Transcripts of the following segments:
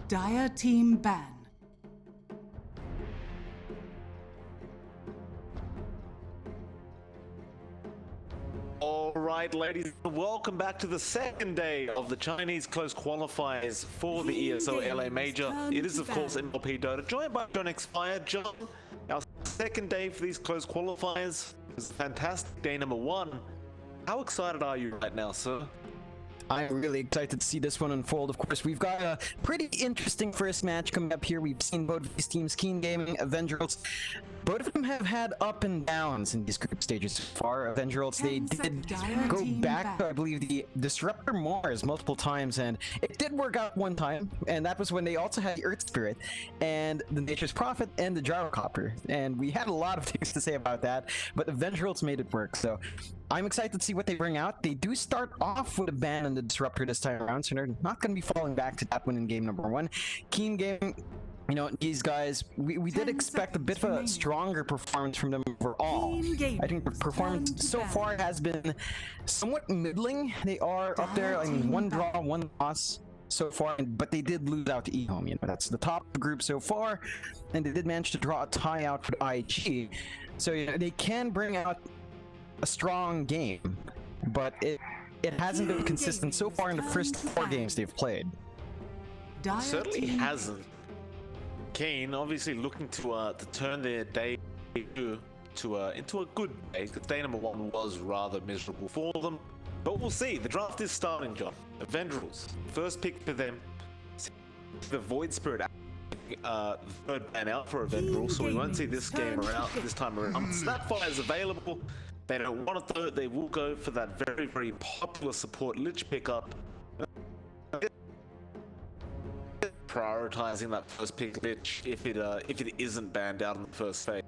Dire team ban. Alright, ladies, welcome back to the second day of the Chinese close qualifiers for the ESL LA Major. It is, of course, MLP Dota, joined by John Expired. John, our second day for these close qualifiers. It's a fantastic day number one. How excited are you right now, sir? I'm really excited to see this one unfold. Of course, we've got a pretty interesting first match coming up here. We've seen both of these teams, Q Gaming, Avengerls. Both of them have had up and downs in these group stages so far. Avengerls, they did go back to, I believe, the Disruptor Mars multiple times, and it did work out one time, and that was when they also had the Earth Spirit, and the Nature's Prophet, and the Gyrocopter. And we had a lot of things to say about that, but Avengerls made it work, so I'm excited to see what they bring out. They do start off with a ban on the Disruptor this time around, so they're not going to be falling back to that one in game number one. Q Gaming, you know, these guys, we did expect a bit of a stronger performance from them overall. I think the performance so far has been somewhat middling. They are up there, I mean, one draw, one loss so far, but they did lose out to eHome. You know, that's the top of the group so far, and they did manage to draw a tie out with IG. So, you know, they can bring out a strong game, but it hasn't been consistent so far in the first 4 games they've played. It certainly hasn't. Kane obviously looking to turn their day into a good day, because day number one was rather miserable for them. But we'll see. The draft is starting, John. Avengerls, first pick for them. The Void Spirit third ban out for Avengerals, so we won't see this game around this time around. Snapfire is available. They don't want a third. They will go for that very, very popular support Lich pickup. Prioritizing that first pick Lich if it isn't banned out in the first phase.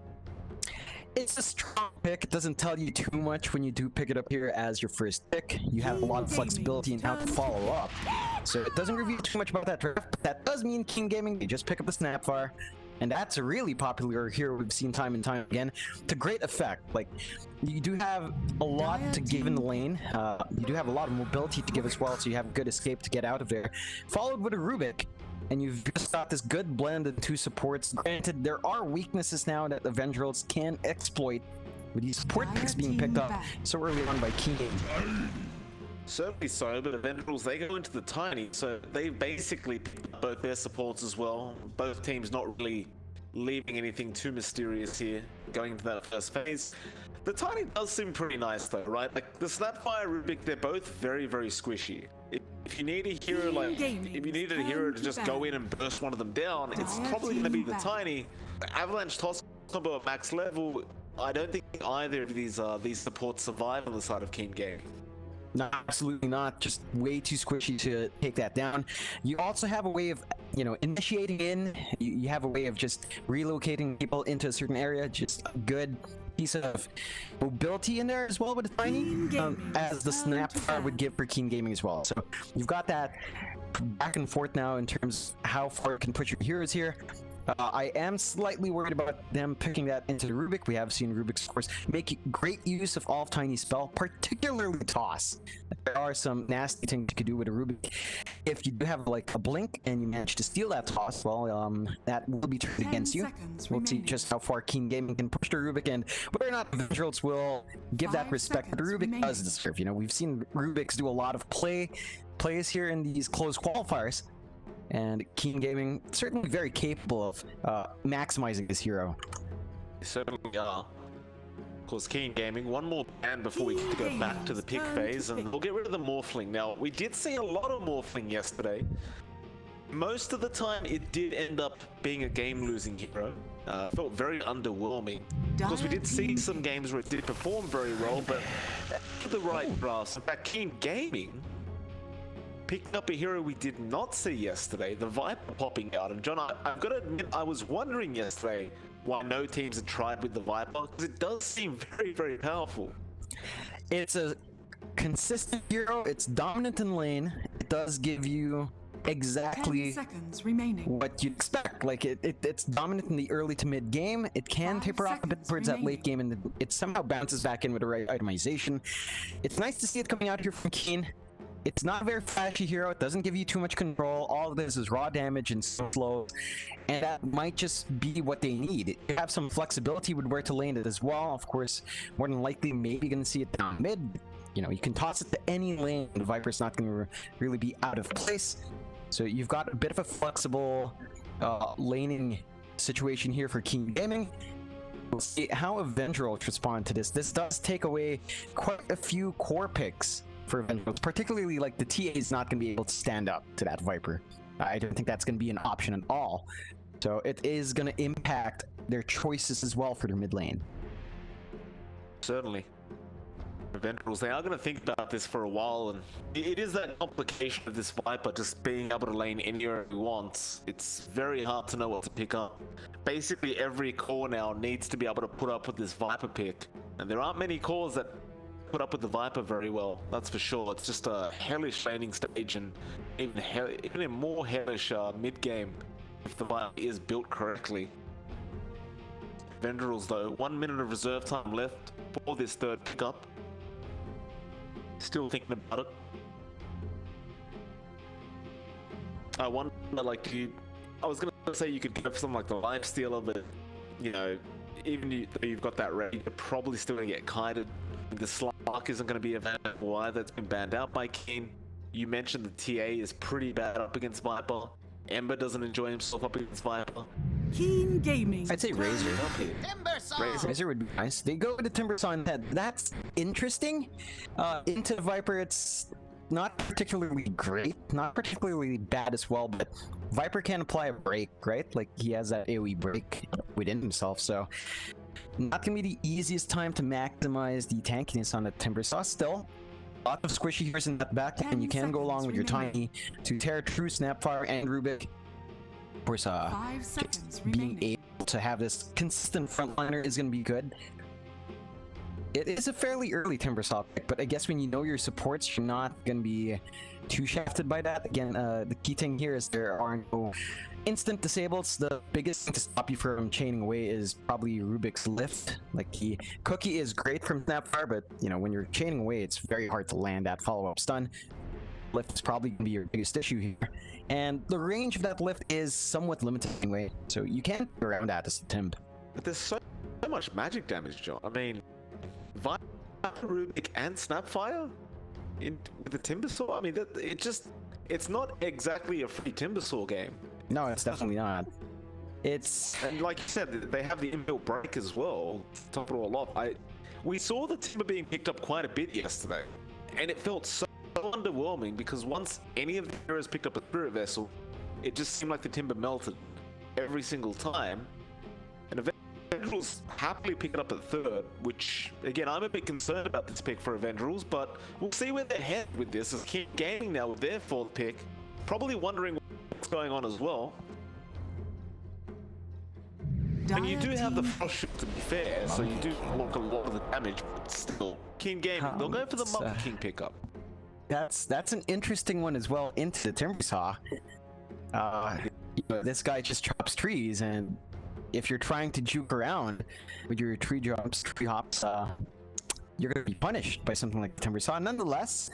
It's a strong pick. It doesn't tell you too much when you do pick it up here as your first pick. You have a lot of flexibility in how to follow up, so it doesn't reveal too much about that draft. But that does mean Q Gaming, they just pick up the Snapfire, and that's a really popular hero we've seen time and time again to great effect. Like, you do have a lot to give in the lane. You do have a lot of mobility to give as well, so you have a good escape to get out of there. Followed with a Rubik, and you've just got this good blend of 2 supports. Granted, there are weaknesses now that Avengerls can exploit with these support picks being picked up so early on by Q. Certainly so, but Avengerals, they go into the Tiny, so they basically pick up both their supports as well. Both teams not really leaving anything too mysterious here, going into that first phase. The Tiny does seem pretty nice though, right? Like, the Snapfire, Rubik, they're both very, very squishy. If you need a hero, like, if you needed a hero to just go in and burst one of them down, it's probably going to be the Tiny. Avalanche Toss combo at max level, I don't think either of these supports survive on the side of Q Gaming. No, absolutely not. Just way too squishy to take that down. You also have a way of, you know, initiating in. You have a way of just relocating people into a certain area. Just a good piece of mobility in there as well with the Tiny, as the Snapfire would give for Q Gaming as well. So you've got that back and forth now in terms of how far you can put your heroes here. I am slightly worried about them picking that into the Rubik. We have seen Rubik's, of course, make great use of all Tiny spell, particularly Toss. There are some nasty things you could do with a Rubik. If you do have like a blink and you manage to steal that Toss, well, that will be turned against you. We'll see just how far Q Gaming can push the Rubik, and whether or not Avengerls will give that respect that the Rubik does deserve. You know, we've seen Rubiks do a lot of plays here in these close qualifiers. And Q Gaming certainly very capable of maximizing this hero. They certainly are. Of course, Q Gaming, one more ban before we get to go back to the pick phase, and we'll get rid of the Morphling. Now, we did see a lot of Morphling yesterday. Most of the time, it did end up being a game-losing hero. Felt very underwhelming. Of course, we did see some games where it did perform very well, but for the right grasp. In fact, Q Gaming picking up a hero we did not see yesterday, the Viper popping out. And John, I've got to admit, I was wondering yesterday why no teams had tried with the Viper, because it does seem very, very powerful. It's a consistent hero, it's dominant in lane, it does give you exactly what you'd expect. Like, it's dominant in the early to mid game, it can taper off a bit towards that late game, and it somehow bounces back in with the right itemization. It's nice to see it coming out here from Keen. It's not a very flashy hero. It doesn't give you too much control. All of this is raw damage and slow, and that might just be what they need. You have some flexibility with where to lane it as well. Of course, more than likely, maybe you're gonna see it down mid. You know, you can toss it to any lane. The Viper's not gonna really be out of place. So you've got a bit of a flexible laning situation here for King Gaming. We'll see how Avengerls respond to this. This does take away quite a few core picks for Avengerls, particularly like the TA is not going to be able to stand up to that Viper. I don't think that's going to be an option at all. So it is going to impact their choices as well for their mid lane. Certainly. Avengerals, they are going to think about this for a while, and it is that complication of this Viper just being able to lane anywhere he wants. It's very hard to know what to pick up. Basically every core now needs to be able to put up with this Viper pick, and there aren't many cores that put up with the Viper very well, that's for sure. It's just a hellish laning stage, and even a more hellish mid-game if the Viper is built correctly. Avengerals though, 1 minute of reserve time left for this third pickup. Still thinking about it. I wonder, like, I was gonna say you could go for something like the Life Stealer, but you know, even though you've got that ready, you're probably still gonna get kited. The Slark isn't gonna be available either. It's been banned out by Keen. You mentioned the TA is pretty bad up against Viper. Ember doesn't enjoy himself up against Viper. Keen Gaming. I'd say Razor. Razor would be nice. They go with the Timbersaw in that. That's interesting. Into Viper, it's not particularly great, not particularly bad as well, but Viper can apply a break, right? Like, he has that AoE break within himself, so not gonna be the easiest time to maximize the tankiness on the Timbersaw. Still, a lot of squishy heroes in that back, and you can go along with your Tiny to Terra True, Snapfire, and Rubik. Of course, 5 seconds being remaining. able to have this consistent frontliner is going to be good. It is a fairly early Timbersaw pick, but I guess when you know your supports, you're not going to be too shafted by that. Again, the key thing here is there are no instant disables. The biggest thing to stop you from chaining away is probably Rubik's Lift. Like, Cookie is great from Snapfire, but you know, when you're chaining away, it's very hard to land that follow-up stun. Lift is probably going to be your biggest issue here. And the range of that lift is somewhat limited anyway, so you can't go around that as a Timb. But there's so much magic damage, John. I mean, Viper, Rubik, and Snapfire with the Timbersaw. I mean, it's not exactly a free Timbersaw game. No, it's definitely not. And like you said, they have the inbuilt break as well. To top it all off, we saw the Timber being picked up quite a bit yesterday, and it felt so underwhelming because once any of the heroes picked up a Spirit Vessel, it just seemed like the Timber melted every single time. And Avengerals happily pick it up at third, which again, I'm a bit concerned about this pick for Avengerals, but we'll see where they're headed with this. As King Gaming now with their fourth pick, probably wondering what's going on as well. And you do have the frost shield, to be fair, so you do block a lot of the damage, but still, King Gaming, they'll go for the Monkey King pickup. That's an interesting one as well into the Timbersaw. You know, this guy just chops trees, and if you're trying to juke around with your tree hops, you're gonna be punished by something like the Timbersaw. Nonetheless,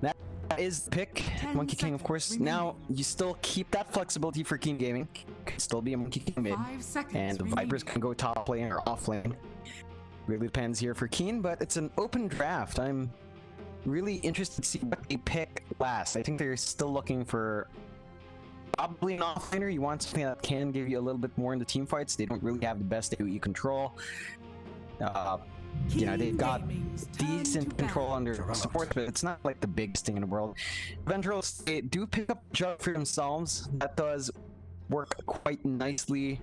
that is the pick. Monkey King, of course. Remaining. Now you still keep that flexibility for King Gaming. Could still be a Monkey King mid, 5 seconds and the Vipers can go top lane or off lane. Really depends here for Keen, but it's an open draft. I'm really interested to see what they pick last. I think they're still looking for probably an offlaner. You want something that can give you a little bit more in the team fights. They don't really have the best AoE control. You know, they've got decent control under support, but it's not like the biggest thing in the world. Avengerls, they do pick up Jug for themselves. That does work quite nicely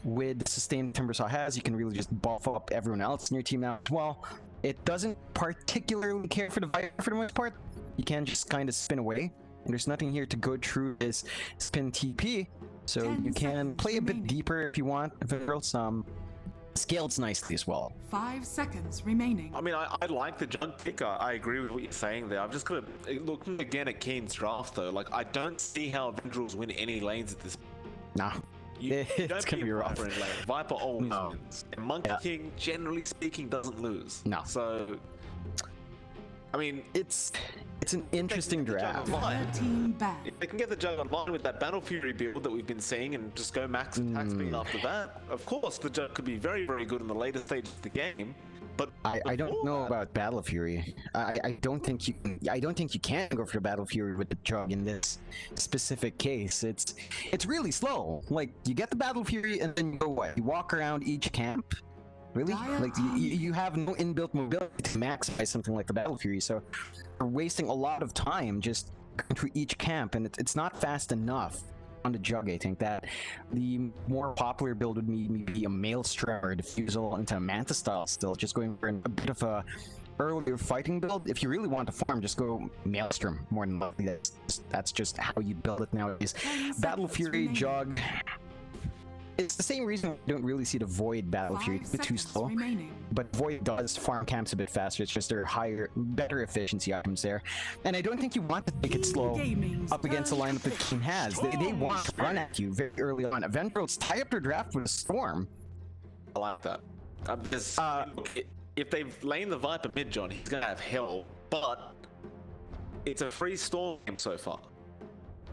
with the sustain Timbersaw has. You can really just buff up everyone else in your team now as well. It doesn't particularly care for the Viper for the most part. You can just kind of spin away, and there's nothing here to go through this spin TP, so you can play a bit deeper if you want. Avengerls, scaled nicely as well. 5 seconds remaining. I mean, I like the Jug pick. I agree with what you're saying there. I'm just gonna looking again at Keen's draft though. Like, I don't see how Avengerals win any lanes at this. Nah. You It's don't gonna be rough. Viper in lane. Viper always No. wins. And Monkey King, generally speaking, doesn't lose. No. So, I mean, It's It's an interesting draft. Red team ban. If they can get the Jug online with that Battle Fury build that we've been seeing and just go max attack speed after that, of course the Jug could be very, very good in the later stages of the game. But I don't know about Battle Fury. I don't think you can. I don't think you can go for Battle Fury with the Jug in this specific case. It's really slow. Like you get the Battle Fury and then you go what? You walk around each camp. Really? Like you have no inbuilt mobility to maximize something like the Battle Fury, so you're wasting a lot of time just going through each camp, and it's not fast enough on the Jug. I think that the more popular build would be maybe a Maelstrom or Diffusal into a Manta style still, just going for a bit of a earlier fighting build. If you really want to farm, just go Maelstrom, more than likely. That's just how you build it nowadays. Battle Fury, Jug... It's the same reason we don't really see the Void Battle Fury. It's a bit too slow. But Void does farm camps a bit faster. It's just their better efficiency items there. And I don't think you want to take it slow up against the lineup that Keen has. They want to run at you very early on. Avengerls tie up their draft with a Storm. I like that. If they've laid the Viper mid, John, he's gonna have hell. But it's a free Storm game so far.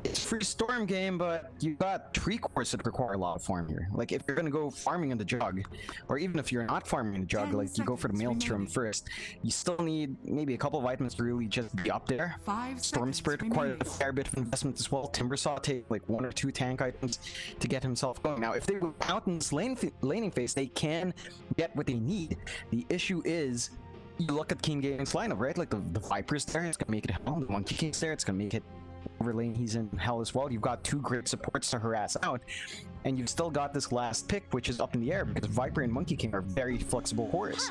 It's a free Storm game, but you got tree cores that require a lot of farm here. Like if you're gonna go farming in the Jug, or even if you're not farming in the Jug, like you go for the Maelstrom first, you still need maybe a couple of items to really just be up there. Storm Spirit requires a fair bit of investment as well. Timbersaw take like 1 or 2 tank items to get himself going. Now, if they go out in this laning phase, they can get what they need. The issue is, you look at King Gaming's lineup, right? Like the Viper's there, it's gonna make it hell. The Monkey King's there, it's gonna make it overlane. He's in hell as well. You've got 2 great supports to harass out, and you've still got this last pick, which is up in the air because Viper and Monkey King are very flexible cores.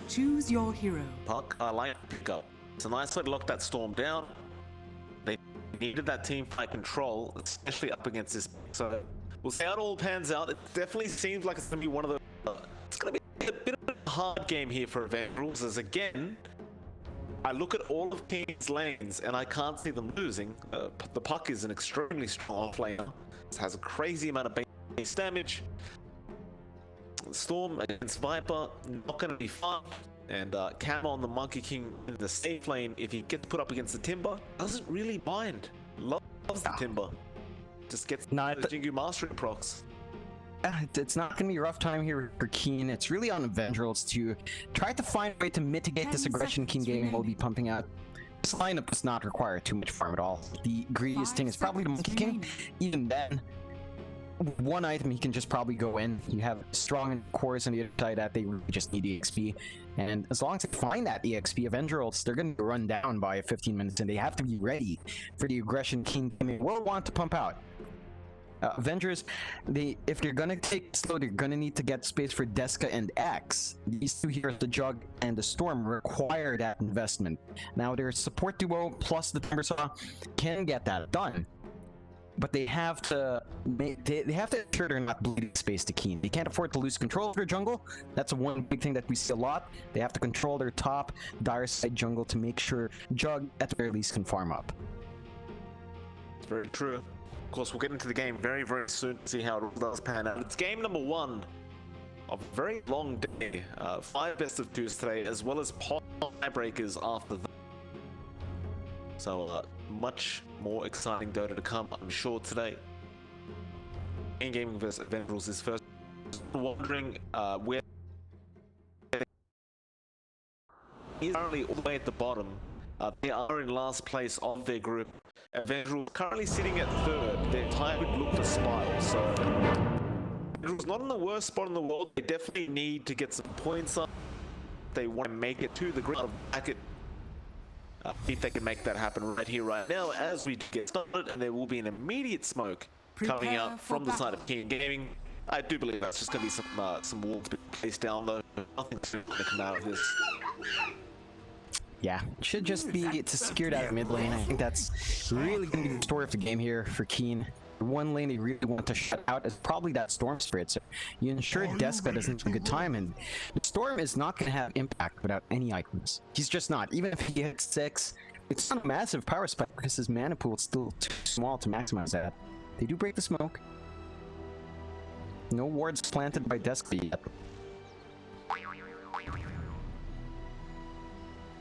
Choose your hero. Puck, I like pickup. It's a nice way to lock that Storm down. They needed that team fight control, especially up against this. So we'll see how it all pans out. It definitely seems like it's going to be one of the... it's going to be a bit of a hard game here for Avengerls, as again, I look at all of King's lanes and I can't see them losing. The Puck is an extremely strong offlaner. It has a crazy amount of base damage. Storm against Viper, not going to be fun. And Cam on the Monkey King in the safe lane, if he gets put up against the Timber, doesn't really mind. Loves the Timber. Just gets the Jingu Mastery procs. It's not going to be a rough time here for Keen. It's really on Avengerls to try to find a way to mitigate this aggression King Gaming will be pumping out. This lineup does not require too much farm at all. The greediest thing is probably the Monkey King. Even then, one item he can just probably go in. You have strong cores on the other side that they really just need EXP. And as long as they find that EXP, Avengerls, they're going to run down by 15 minutes, and they have to be ready for the aggression King Gaming will want to pump out. Avengers, if they're gonna take slow, they're gonna need to get space for Deska and X. These 2 heroes, the Jug and the Storm, require that investment. Now their support duo plus the Timbersaw can get that done, but they have to ensure they're not bleeding space to Keen. They can't afford to lose control of their jungle. That's one big thing that we see a lot. They have to control their top dire side jungle to make sure Jug at the very least can farm up. It's very true. Of course, we'll get into the game very, very soon to see how it all does pan out. It's game number 1 of a very long day. 5 best of 2s today, as well as tiebreakers after that. So, much more exciting Dota to come, I'm sure, today. In Gaming vs Avengerls is first. Wondering where he's currently all the way at the bottom. They are in last place of their group. Avengerals currently sitting at 3rd. Their tie would look to spiral, so Avengerals not in the worst spot in the world. They definitely need to get some points up. They want to make it to the ground bracket. If they can make that happen right here, right now, as we get started, and there will be an immediate smoke coming out from the side of King Gaming. I do believe that's just going to be some walls to be placed down, though. Nothing's going to come out of this. Yeah, it should just be to secure that mid lane. I think that's really going to be the story of the game here for Keen. The one lane they really want to shut out is probably that Storm Spirit. So you ensure Deska doesn't have a good time, and the Storm is not going to have impact without any items. He's just not. Even if he hits 6, it's not a massive power spike because his mana pool is still too small to maximize that. They do break the smoke. No wards planted by Deska yet.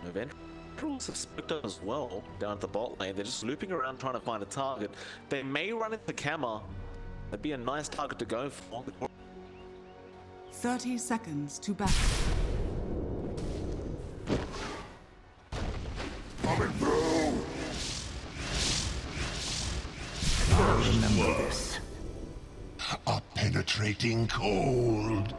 Event Avengerls have spooked up as well down at the bot lane. They're just looping around trying to find a target. They may run into Kama. That'd be a nice target to go for. 30 seconds to battle. Coming through! I'll remember this. A penetrating cold.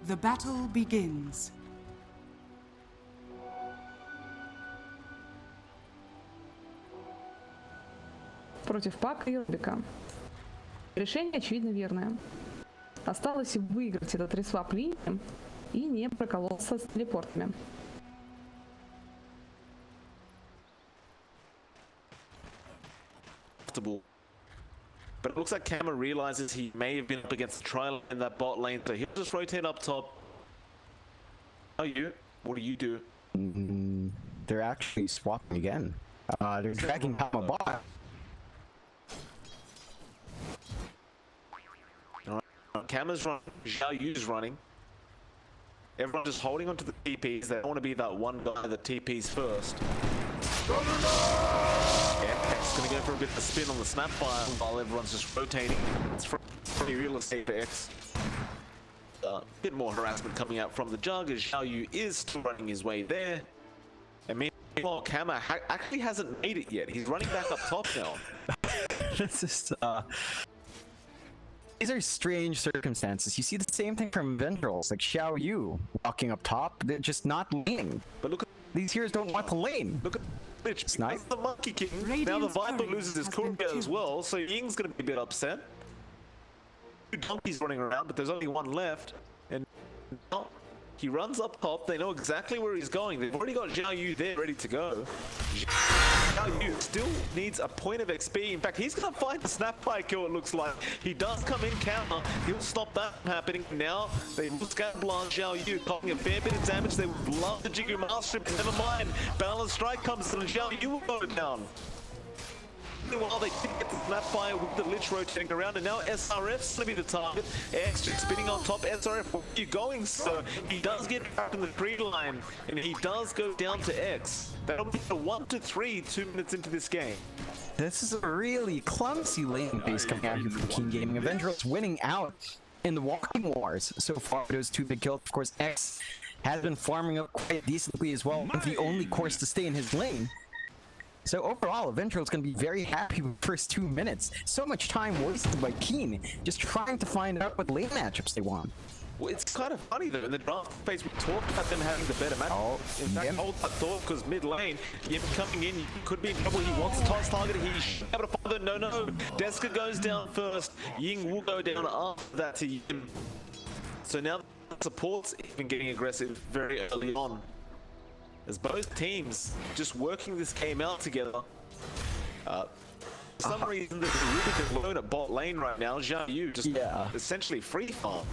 The battle begins. Против Пака и Рубика. Решение, очевидно, верное. Осталось выиграть этот ресвап линии и не проколоться с телепортами. But it looks like Kama realizes he may have been up against the trial in that bot lane, so he'll just rotate up top. How you? What do you do? They're actually swapping again. They're dragging Kama bot. Alright, Kama's running, Xiao Yu's running. Everyone just holding onto the TPs. They don't want to be that one guy that TPs first. X gonna go for a bit of a spin on the snapfire while everyone's just rotating. It's free real estate for X. A bit more harassment coming out from the jug as Xiao Yu is still running his way there. And meanwhile, Kama actually hasn't made it yet. He's running back up top now. This is these are strange circumstances. You see the same thing from Avengerls, like Xiao Yu walking up top, they're just not laning. But look at These heroes don't want to lane. Look at Lich, Snipe. that's the Monkey King. Now the Radiant's Viper courier loses his has been courier as killed. well, so Ying's gonna be a bit upset. Two donkeys running around, but there's only one left. And now he runs up top, they know exactly where he's going. They've already got Xiao Yu there ready to go. Xiao Yu still needs a point of XP. In fact, he's gonna find the snapfire kill, it looks like. He does come in counter, he'll stop that from happening. Now they look at blind Xiao Yu, causing a fair bit of damage. They would love the Jigu Master, but never mind. Balance strike comes in and Xiao Yu will go down. While they did get the snapfire with the Lich rotating around, and now SRF's gonna be the target. X just spinning on top. SRF, where are you going, sir? He does get back in the tree line, and he does go down to X. That'll be a 1-3, 2 minutes into this game. This is a really clumsy lane phase coming out here from King Gaming. Avengerls winning out in the walking wars so far. Those two big kills. Of course, X has been farming up quite decently as well. The only course to stay in his lane. So overall, Avengerls going to be very happy with the first 2 minutes. So much time wasted by Keen just trying to find out what lane matchups they want. Well, it's kind of funny though, in the draft phase we talked about them having the better match. Oh, in fact, Yim. hold that thought, because mid lane, Yim coming in, could be in trouble. He wants to toss target, he's able to find the no. Deska goes down first, Ying will go down after that to Yim. So now the support's even getting aggressive very early on. As both teams just working this game out together. For some reason, there's a Rubik alone at bot lane right now. Xiao Yu just essentially free farm.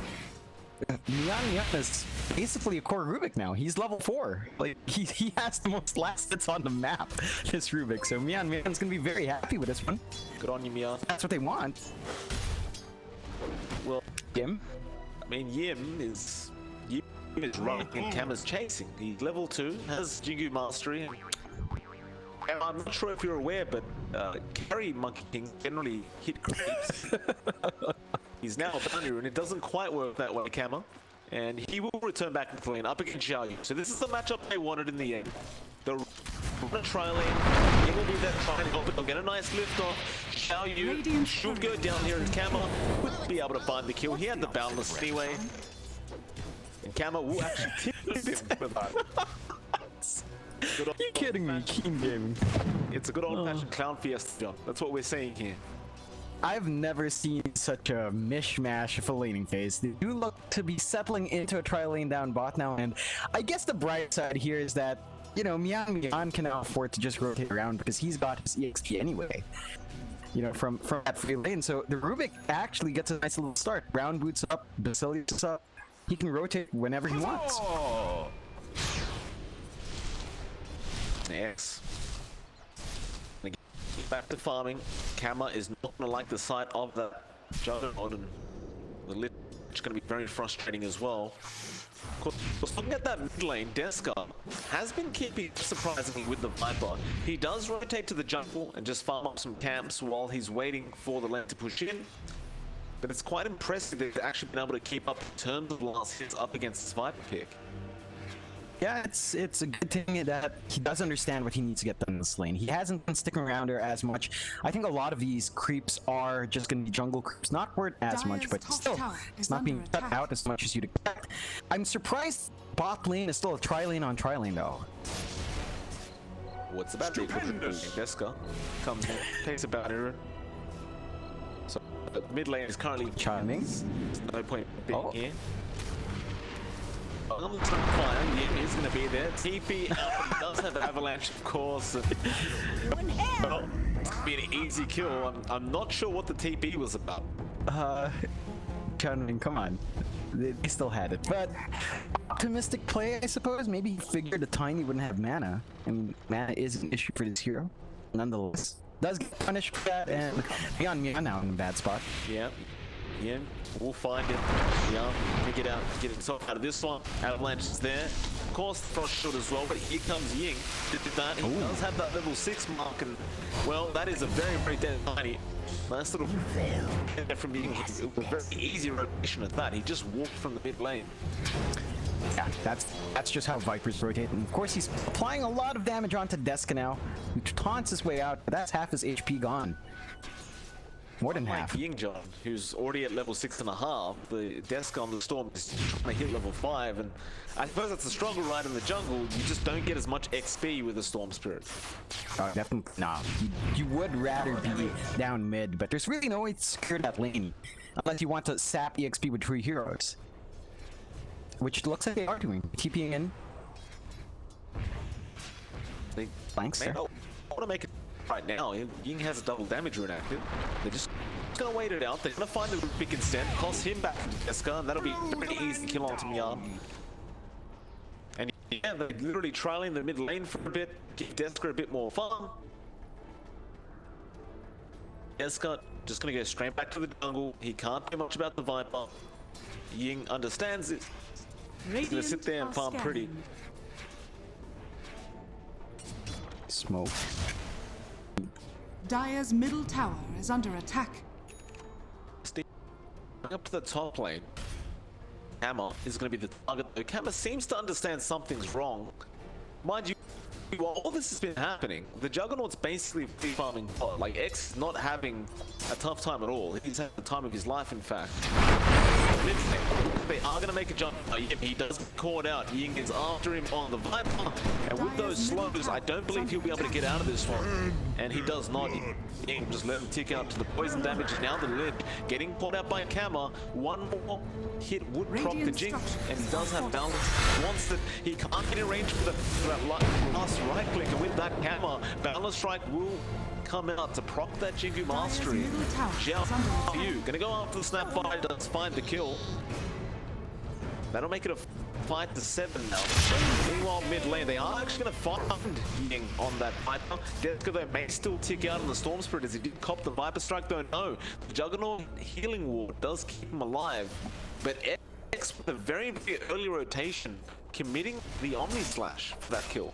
Mian is basically a core Rubik now. He's level 4. Like he has the most last hits on the map, this Rubik. So Mian's gonna be very happy with this one. Good on you, Mian. That's what they want. Well, Yim. I mean, Yim is running and Kama's chasing. He's level 2, has Jigu Mastery. And I'm not sure if you're aware, but carry Monkey King generally hit creeps. He's now a boundary and it doesn't quite work that way, Kama. And he will return back into the lane up against Xiao Yu. So this is the matchup they wanted in the end. They'll run a tri lane, he will be that triangle, but they'll get a nice lift off. Xiao Yu Radiant should go down here and Kama would be able to find the kill. He had the boundless anyway. And Kama will actually tip him with that. Are you kidding me? King Gaming. It's a good old-fashioned clown fiesta, John. That's what we're saying here. I've never seen such a mishmash of a laning phase. They do look to be settling into a tri-lane down bot now, and I guess the bright side here is that, you know, Mian can now afford to just rotate around because he's got his EXP anyway. You know, from that free lane. So the Rubik actually gets a nice little start. Brown boots up, Basilius up. He can rotate whenever he wants. X. back to farming. Kama is not going to like the sight of that Juggernaut, and the Lich is going to be very frustrating as well. Of course, looking at that mid lane, Deska has been keeping surprisingly with the Viper. He does rotate to the jungle and just farm up some camps while he's waiting for the lane to push in. But it's quite impressive that he's actually been able to keep up in terms of the last hits up against his Viper pick. Yeah, it's a good thing that he does understand what he needs to get done in this lane. He hasn't been sticking around there as much. I think a lot of these creeps are just going to be jungle creeps, not worth as much, but still, it's not being cut out as much as you'd expect. I'm surprised bot lane is still a tri-lane on tri-lane though. What's about the equivalent of Deska comes in, takes a boundary. So mid lane is currently Charming. There's no point being here. On the fire, Yin is going to be there. TP out, he does have Avalanche, of course. Well, it's going to be an easy kill. I'm not sure what the TP was about. Charming, come on. They still had it, but optimistic play, I suppose. Maybe he figured a Tiny wouldn't have mana. I mean, mana is an issue for this hero, nonetheless. Does get punished for that, and Beyond Mia now in a bad spot. Yeah. Yeah, we'll find him. Yeah, pick it out, get himself out of this one. Avalanche is there. Of course, the Frost Shield as well, but here comes Ying. Did that. He does have that level 6 mark, and well, that is a very, very dead Tiny. Nice little from Ying. It was a very easy rotation at that. He just walked from the mid lane. Yeah, that's just how Vipers rotate. And of course, he's applying a lot of damage onto Deska now, who taunts his way out, but that's half his HP gone. More than half. Ying John, who's already at level 6.5, the Deska on the Storm is trying to hit level 5, and I suppose that's a struggle right in the jungle. You just don't get as much XP with the Storm Spirit. Definitely not. You would rather be down mid, but there's really no way to secure that lane unless you want to sap EXP with 3 heroes, which looks like they are doing. TPing in. They Flanks there. want to make it right now. Ying has a double damage rune active. They're just gonna wait it out. They're gonna find the pick instead, toss him back to Deska, and that'll be a pretty easy kill onto Mian. And yeah, they're literally trialing the mid lane for a bit, give Deska a bit more fun. Deska just gonna go straight back to the jungle. He can't do much about the Viper. Ying understands it. He's gonna sit there and farm pretty. Smoke. Dire's middle tower is under attack. Up to the top lane. Kama is going to be the target. Kama seems to understand something's wrong. Mind you, while all this has been happening, the Juggernaut's basically free farming bot. Like, X is not having a tough time at all. He's had the time of his life, in fact. They are going to make a jump. He does get caught out. Ying is after him on the Viper. And with those slows, I don't believe he'll be able to get out of this one. And he does not. Ying just let him tick out to the poison damage. Now the Lich getting caught out by Kama. One more hit would proc the Jinx. And he does have balance. Wants that. He can't get in range for that last right click. And with that Kama, balance strike will come out to proc that Jingu mastery. Xiao Yu gonna go after the Snapfire, does find the kill. That'll make it a 5-7 now. Meanwhile, mid lane, they are actually gonna find Ying on that Viper. Deska though may still tick out on the Storm Spirit as he did cop the Viper Strike though. No, the Juggernaut healing ward does keep him alive, but X with a very, very early rotation, committing the Omni Slash for that kill.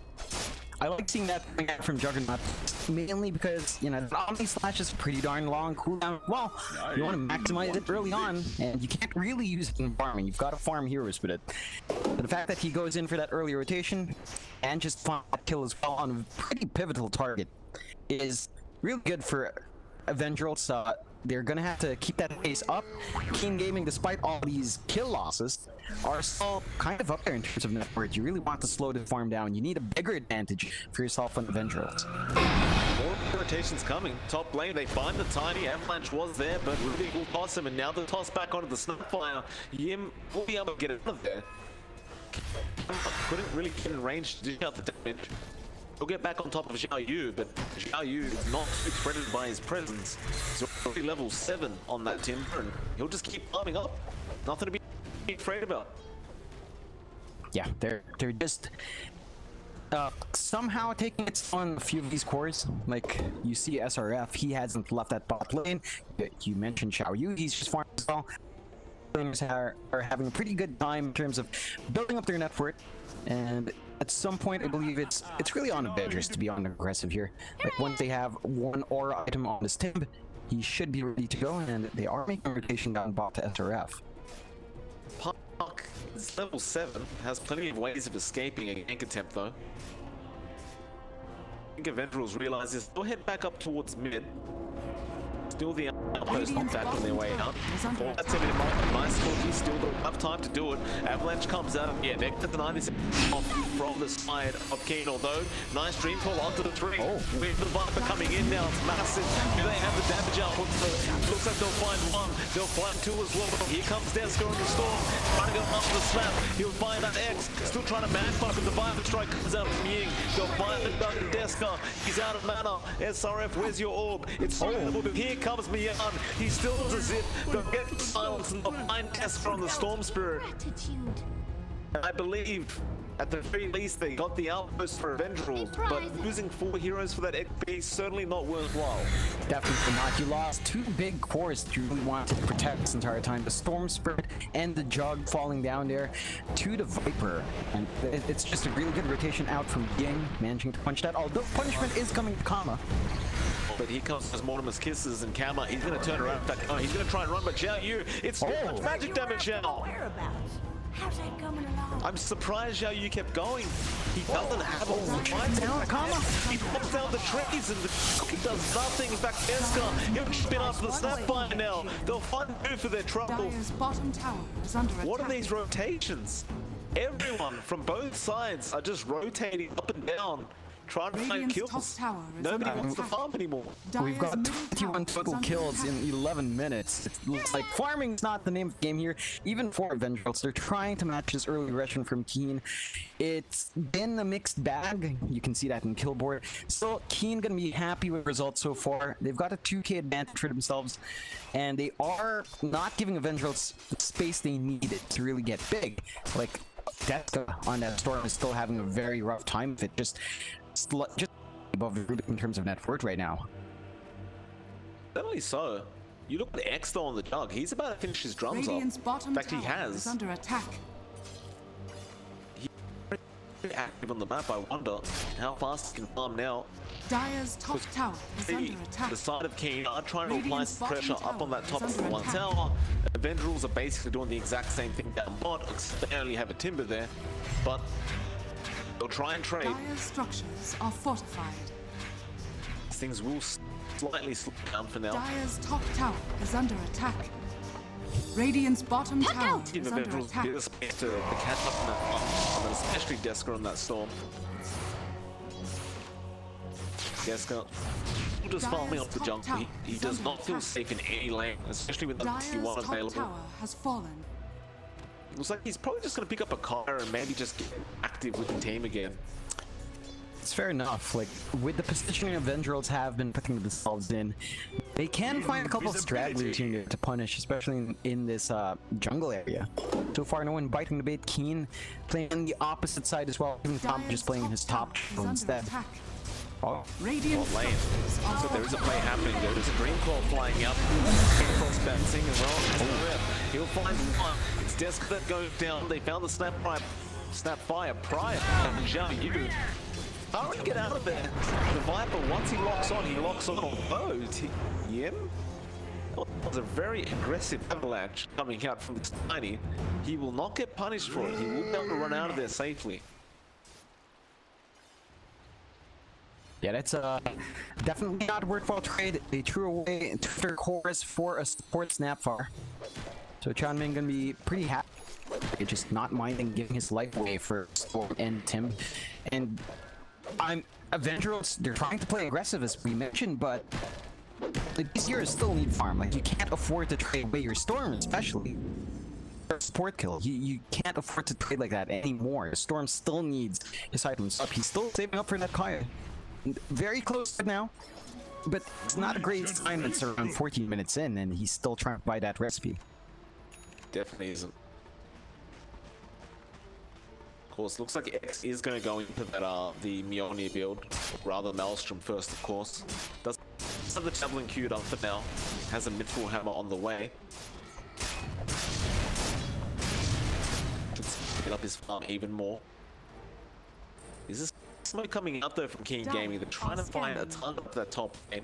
I like seeing that coming out from Juggernaut, mainly because, you know, the Omni Slash is pretty darn long cooldown. Well, you want to maximize it early on, and you can't really use it in farming. You've got to farm heroes with it. But the fact that he goes in for that early rotation, and just farm that kill as well on a pretty pivotal target, is really good for Avengerls. They're gonna have to keep that pace up. King Gaming, despite all these kill losses, are still kind of up there in terms of net worth. You really want to slow the farm down. You need a bigger advantage for yourself on Avengerls. More rotations coming. Top lane, they find the Tiny. Avalanche was there, but Ruby will toss him, and now the toss back onto the Snapfire. Yim will be able to get out of there. Couldn't really get in range to do out the damage. He'll get back on top of Xiao Yu, but Xiao Yu is not too threatened by his presence. He's already level 7 on that timber, and he'll just keep climbing up. Nothing to be afraid about. Yeah, they're just somehow taking its on a few of these cores. Like, you see SRF, he hasn't left that bot lane. You mentioned Xiao Yu, he's just farming as well. Players are having a pretty good time in terms of building up their net worth, and at some point I believe it's really on Avengers to be on aggressive here. Like, once they have one aura item on his Timb, he should be ready to go, and they are making a rotation down bot to SRF. Puck is level 7, has plenty of ways of escaping a gank attempt though. I think Avengerls realize this. They'll head back up towards mid. Still the outpost not back on their way out. All that's in mind. Nice score, still got enough time to do it. Avalanche comes out. Yeah, they're going to deny this off from the side of Keen, although nice dream call onto the 3. With the Viper coming in now, it's massive. Do they have the damage output? Looks like they'll find 1. They'll find 2 as well. Here comes Deska on the storm. Trying to go after the slap. He'll find that X. Still trying to manfuck with the Viper strike comes out from Ying. They'll find the Deska. He's out of mana. SRF, where's your orb? It's available, but here comes Mian. He still does a zip. They'll get silence and they'll find Deska on the Storm Spirit. I believe, at the very least, they got the outpost for Avengerals, but losing 4 heroes for that XP is certainly not worthwhile. Definitely not. You lost 2 big cores that you really wanted to protect this entire time. The Storm Spirit and the Jug falling down there to the Viper. And it's just a really good rotation out from Ying, managing to punch that, although punishment is coming to Kama. But here comes his Mortimer's Kisses and Kama. He's going to turn around. In fact, he's going to try and run, but Xiao Yu, it's too much magic damage now. How's that coming along? I'm surprised Xiao Yu kept going. He doesn't have all the fight down. He pops down the trees and the cookie does nothing. In fact, Eska, he'll spin after the Snapfire now. They'll find 2 for their trouble. Dire's bottom tower is under attack. What are these rotations? Everyone from both sides are just rotating up and down, trying to find Radiant's top kills. tower is Nobody under wants to attack. farm anymore. We've got 21 total kills in 11 minutes. It looks like farming's not the name of the game here, even for Avengerals. They're trying to match this early aggression from Keen. It's been a mixed bag. You can see that in kill board. Still, Keen gonna be happy with results so far. They've got a 2k advantage for themselves, and they are not giving Avengerals the space they needed to really get big. Like, Deska on that storm is still having a very rough time of it. Just above the Rubik in terms of net worth right now. Certainly so. You look at X though on the Jug. He's about to finish his drums Radiant's off. bottom In fact, he tower is has. under attack. Very active on the map. I wonder how fast he can farm now. Dire's top tower is under attack. The side of Keen are trying to apply Radiant's some pressure bottom up on that tower top is of the under one attack. tower. Avengerals are basically doing the exact same thing down bot, except they only have a Timber there. But they'll try and trade. Dire's structures are fortified. Things will slightly slow down for now. Dire's top tower is under attack. Radiant's bottom tower Give is under Avengerals a attack. bit of space to catch up in that farm, and especially Deska on that storm. Deska just farming up the Dire's top jungle. tower He is does under not feel attack. safe in any lane, especially with the Dire's T1 top available. tower has fallen. Looks like he's probably just going to pick up a car and maybe just get active with the team again. It's fair enough. Like, with the positioning Avengerals have been putting themselves in, they can find a couple of stragglers here to punish, especially in this jungle area. So far, no one biting the bait. Keen playing on the opposite side as well, even Tom Dire's just playing his top tower is show under instead. attack. Oh, Radiant Bot lane. structures are So there is a play fortified. happening. There is a dream claw flying up. Cross bouncing and well. He'll find one. It's Deska that goes down. They found the Snapfire prior. And Xiao Yu. Hurry, get out of there. The Viper, once he locks on although Yim? That was a very aggressive avalanche coming out from this tiny. He will not get punished for it. He will be able to run out of there safely. yeah, that's definitely not a worthwhile trade. They threw away 2 of their cores for a support Snapfire. So Chanmin gonna be pretty happy. Just not minding giving his life away for Storm and Tim. And Avengerals, they're trying to play aggressive as we mentioned, but like, these heroes still need farm. Like, you can't afford to trade away your Storm, especially for a support kill. You can't afford to trade like that anymore. Storm still needs his items up. He's still saving up for that Kaya. Very close right now, but it's not a great sign. It's around 14 minutes in, and he's still trying to buy that recipe. Definitely isn't. Of course, looks like X is going to go into that the Mjolnir build, rather Maelstrom first, of course. Does have the Javelin queued up for now. Has a Mithril Hammer on the way. Should speed up his farm even more. Is this smoke coming out though from King Gaming? They're trying to find a ton of that top lane.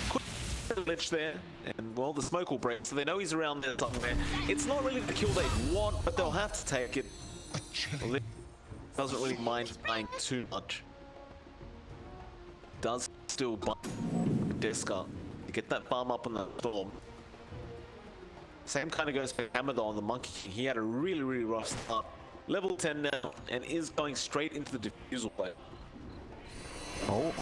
Quick lich there, and well, the smoke will break, so they know he's around there somewhere. It's not really the kill they want, but they'll have to take it. Doesn't really mind buying too much. Does still buy Deska to get that farm up on the storm. Same kind of goes for Hammer though on the Monkey King. He had a really rough start. Level 10 now, and is going straight into the diffusal play. Oh,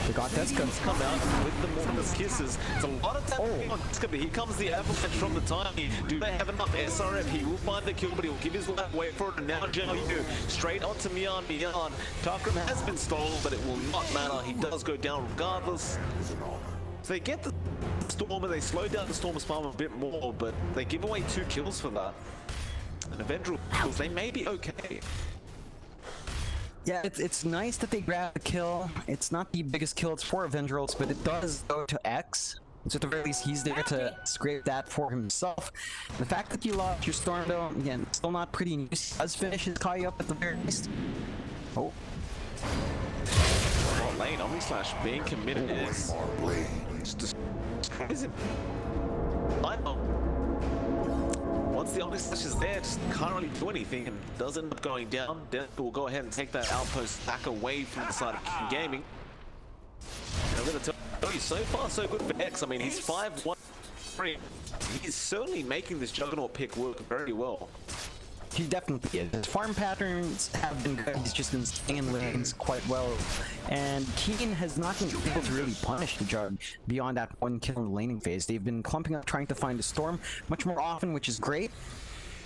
they got Deska. Come out with the Mortimer's Kisses. It's a lot of damage on Deska, but here comes the avalanche from the Tiny. Do they have enough SRF? He will find the kill, but he'll give his life away for it. And now Jiao straight onto Mian. Takram has been stolen, but it will not matter. He does go down regardless. So they get the Storm, and they slow down the Storm's farm a bit more, but they give away 2 kills for that. And Avengerls, they may be okay. Yeah, it's nice that they grab a kill. It's not the biggest kill, it's for Avengerls, but it does go to X. So at the very least, he's there to scrape that for himself. The fact that you lost your Storm, though, again, still not pretty news. He does finish his Kai up at the very least. Oh. Well, lane, Omni-Slash being committed is just destroys him. I know. Once the Omni-Slash is there, just can't really do anything and does end up going down. Death will go ahead and take that outpost back away from the side of King Gaming. And I'm going to tell you, so far so good for X. I mean, he's 5-1-3. He's certainly making this Juggernaut pick work very well. He definitely is. His farm patterns have been good. He's just been staying in lanes quite well. And Keen has not been able to really punish the Jug beyond that 1 kill in the laning phase. They've been clumping up trying to find a Storm much more often, which is great.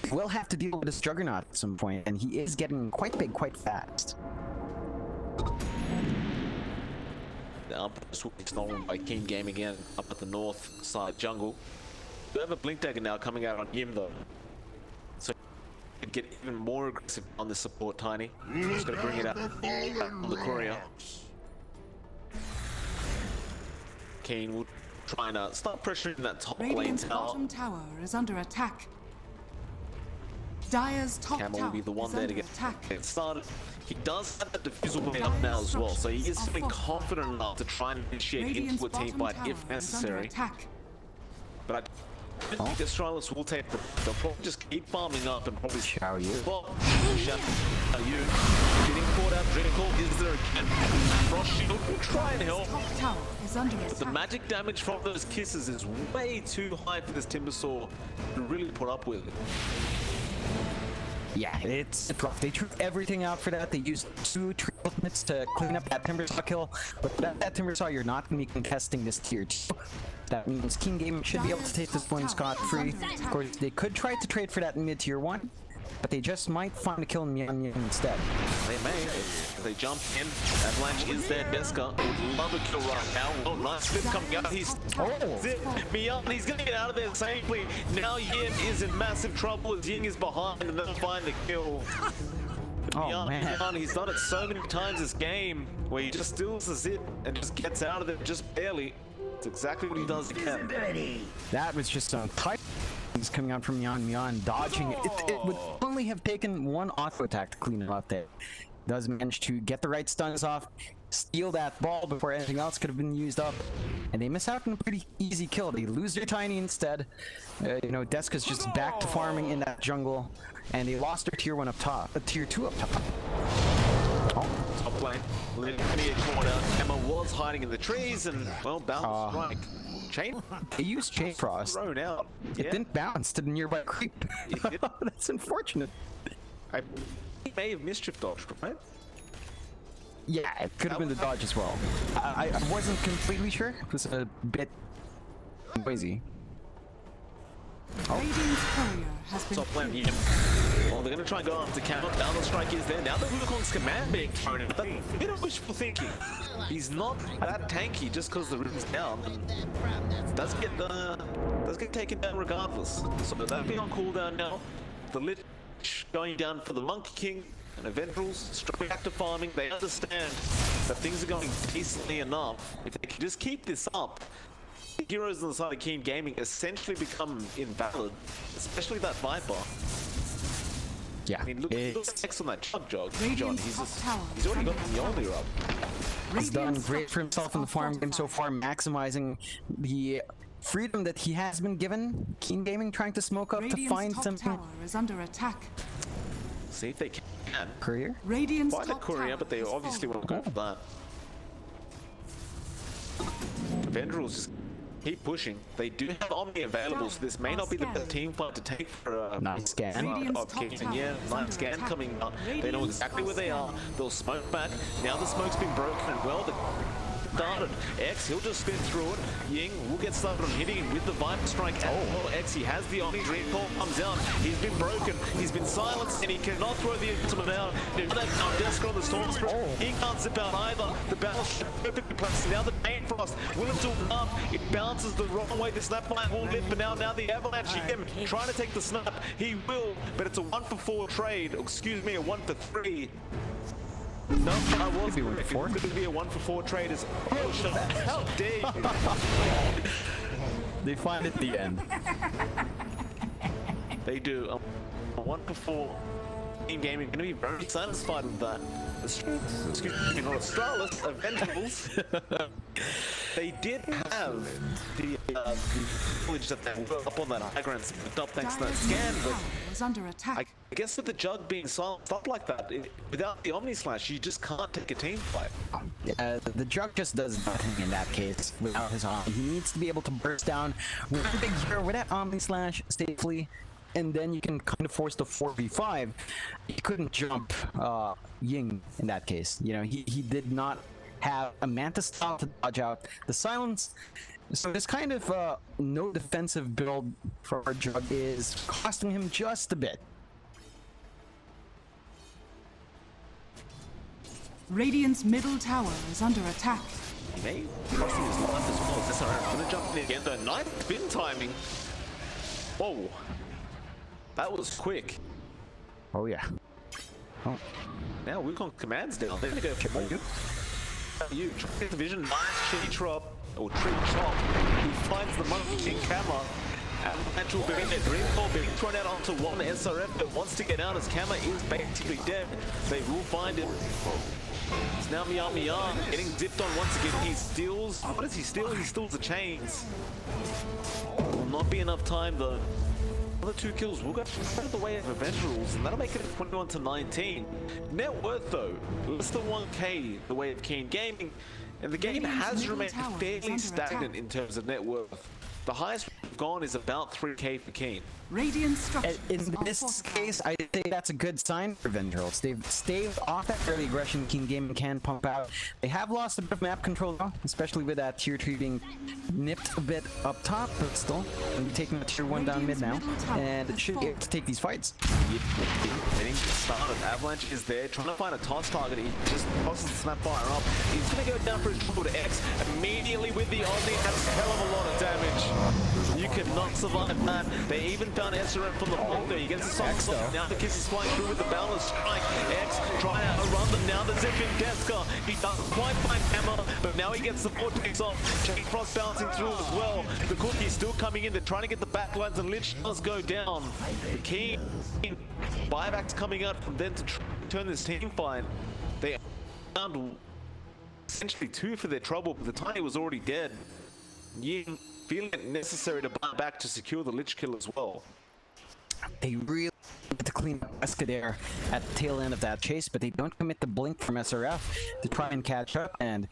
We'll have to deal with this Juggernaut at some point, and he is getting quite big quite fast. The outpost will be stolen by King Game again up at the north side jungle. We have a Blink Dagger now coming out on him though. So get even more aggressive on the support Tiny. Just gonna bring it out on the courier. Kane will try and start pressuring that top lane Radiant's tower. bottom tower is under attack. Dire's top Camel will tower be the one is there under to get attack. started. He does have that diffusal blade up now as well, so he is feeling confident enough to try and initiate Radiant's into a team bottom fight tower if is under necessary. attack. But I think the Astralis will take the. They'll probably just keep farming up and probably Xiao Yu. Well, Xiao Yu getting caught out. Draco is there again. Frost Shield will try and help. Top tower is under The attack. magic damage from those kisses is way too high for this Timbersaw to really put up with. Yeah, it's rough. They threw everything out for that. They used 2 tree ultimates to clean up that Timbersaw kill. But without that Timbersaw, you're not going to be contesting this tier 2. That means King Gaming should be able to take this one scot-free. Of course, they could try to trade for that in mid-tier 1, but they just might find a kill in Mian instead. They may. If they jump in, Avalanche is there. Deska would love a kill right now. Oh, nice flip coming out. He's Mian. He's gonna get out of there safely. Now Yin is in massive trouble as Ying is behind, and they'll find the kill. Oh, man. He's done it so many times this game where he just steals the zip and just gets out of there just barely. It's exactly what he does again. That was just some tight things coming out from Mian dodging it. It would only have taken 1 auto attack to clean it up there. Does manage to get the right stuns off, steal that ball before anything else could have been used up, and they miss out on a pretty easy kill. They lose their Tiny instead. You know, Deska's just back to farming in that jungle, and they lost their tier 1 up top, tier 2 up top. Top lane, Linear caught out. Emma was hiding in the trees and, well, bounce strike. Chain? They used Chain Frost. Thrown out. It didn't bounce to the nearby creep. That's unfortunate. He may have mischief dodged, right? Yeah, it could have been the dodge as well. I wasn't completely sure. It was a bit noisy. Radiant's courier has been Top lane killed. here. Well, they're going to try and go after Camel. Boundless Strike is there. Now the Wukong's command being thrown in. That's a bit of wishful thinking. He's not that tanky just because the rhythm's down. Does get taken down regardless. So that'll be on cooldown now. The Lich going down for the Monkey King and Avengerls, straight back to farming. They understand that things are going decently enough. If they can just keep this up, the heroes on the side of Keen Gaming essentially become invalid, especially that Viper. Yeah, I mean, look at X on that John. Radiant's He's top just, tower he's already got is the under Mjolnir up. he's done Radiant's great for himself in the farm game so far, maximizing the freedom that he has been given. Keen Gaming trying to smoke up to Radiant's find top something. tower is under attack. See if they can. Courier? Radiant's Find a top courier, tower but they is obviously falling. won't go for that. Avengerals just keep pushing. They do have Omni available, so this may not be the best team fight to take for a Nice scan. Radiant's top King. tower Yeah, is nice under scan attack. coming up. They know Radiant's exactly where they are. scan. They'll smoke back. Now the smoke's been broken and well started. X, he'll just spin through it. Ying will get started on hitting him with the Viper Strike. Oh, X, he has the Omni Dream Call, comes out. He's been broken. He's been silenced, and he cannot throw the ultimate out. There's that desk on the Storm Spirit. He can't zip out either. The battle perfectly placed. Now the Pain Frost will do enough. It bounces the wrong way. The Snapline will live, but now the Avalanche, him trying to take the snap. He will, but it's a 1-for-4 trade. Excuse me, a 1-for-3. No, I was be 1 for 4. It's going to be a 1-for-4 trade. Oh, shut up. How dare you? They find it at the end. They do. A 1-for-4 Team Gaming going to be very satisfied with that. Excuse me, not Starless, Avengerls. They did have the knowledge that they were up on that high ground, split up thanks to that Dire's scan, middle but tower is under attack. I guess with the Jug being silenced up like that, without the Omni Slash, you just can't take a team fight. The Jug just does nothing in that case without his arm. He needs to be able to burst down with a big hero with that Omni Slash safely, and then you can kind of force the 4v5. He couldn't jump Ying in that case. You know, he did not have a Manta style to dodge out the silence. So this kind of no defensive build for our Jug is costing him just a bit. Radiant's middle tower is under attack. He may crossing his life as well. SRF gonna jump in again though. Nice spin timing. Whoa. That was quick. Oh yeah. Oh. Now Wukong commands down. They're gonna go for you. You try to get the vision. Nice tree chop. Or tree chop. He finds the Monkey King Kama. Avalanche will be in there. Dream Ball being thrown out onto one SRF that wants to get out as Kama is basically dead. They will find him. It's now Mia getting zipped on once again. He steals. What does he steal? He steals the chains. Will not be enough time though. Another 2 kills will go out of the way of Avengerals, and that'll make it 21-19. Net worth though, less than 1k the way of Keen Gaming, and the game Radiant's has middle remained tower is fairly under stagnant attack. in terms of net worth. The highest we've gone is about 3k for Keen. Radiant structures In are this fortified. case, I think that's a good sign for Avengerls. They've staved off that early aggression Keen Gaming can pump out. They have lost a bit of map control though, especially with that tier 2 being nipped a bit up top, but still, they'll be taking the tier 1 down mid now, and should be able to take these fights. Getting started. Avalanche is there, trying to find a toss target. He just tosses the Snapfire up. He's going to go down for his triple to X immediately with the Omni. That's a hell of a lot of damage. You cannot survive that. They even found SRM from the block there. He gets a solid stop. Now the kiss is flying through with the balance strike. X trying to outrun them. Now the zipping Deska. He doesn't quite find Hammer, but now he gets the vortex off. Chain Frost bouncing through as well. The Cookie's still coming in. They're trying to get the backlines, and Lich does go down. The key buybacks coming out from them to turn this team fight. They found essentially 2 for their trouble, but the Tiny was already dead. Ying feeling it necessary to buy back to secure the Lich kill as well. They really need to clean up Escadere at the tail end of that chase, but they don't commit the blink from SRF to try and catch up, and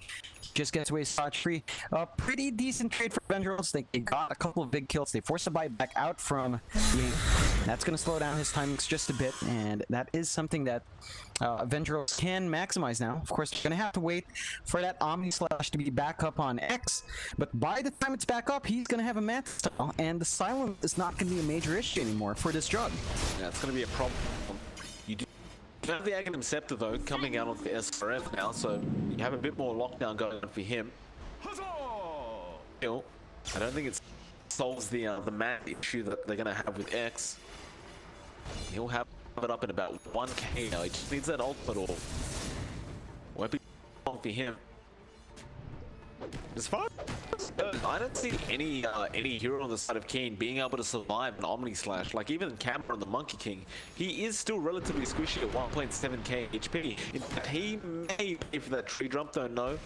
just gets away scotch-free. A pretty decent trade for Avengerls. They got a couple of big kills. They forced the buy back out from Ying. That's going to slow down his timings just a bit, and that is something that Avengerls can maximize now. Of course, they're going to have to wait for that Omni Slash to be back up on X, but by the time it's back up, he's going to have a Manta style, and the silence is not going to be a major issue anymore for this Jug. Yeah, it's going to be a problem. You do have the Aghanim Scepter though coming out of the SRF now, so you have a bit more lockdown going on for him. Still, I don't think it solves the map issue that they're going to have with X. He'll have it up in about 1k now. He just needs that ultimate orb. Won't be long for him. As far as I don't see any hero on the side of Keen being able to survive an Omni Slash. Like even Cameron, the Monkey King, he is still relatively squishy at 1.7k HP. In fact, he may pay for that tree jump, don't know.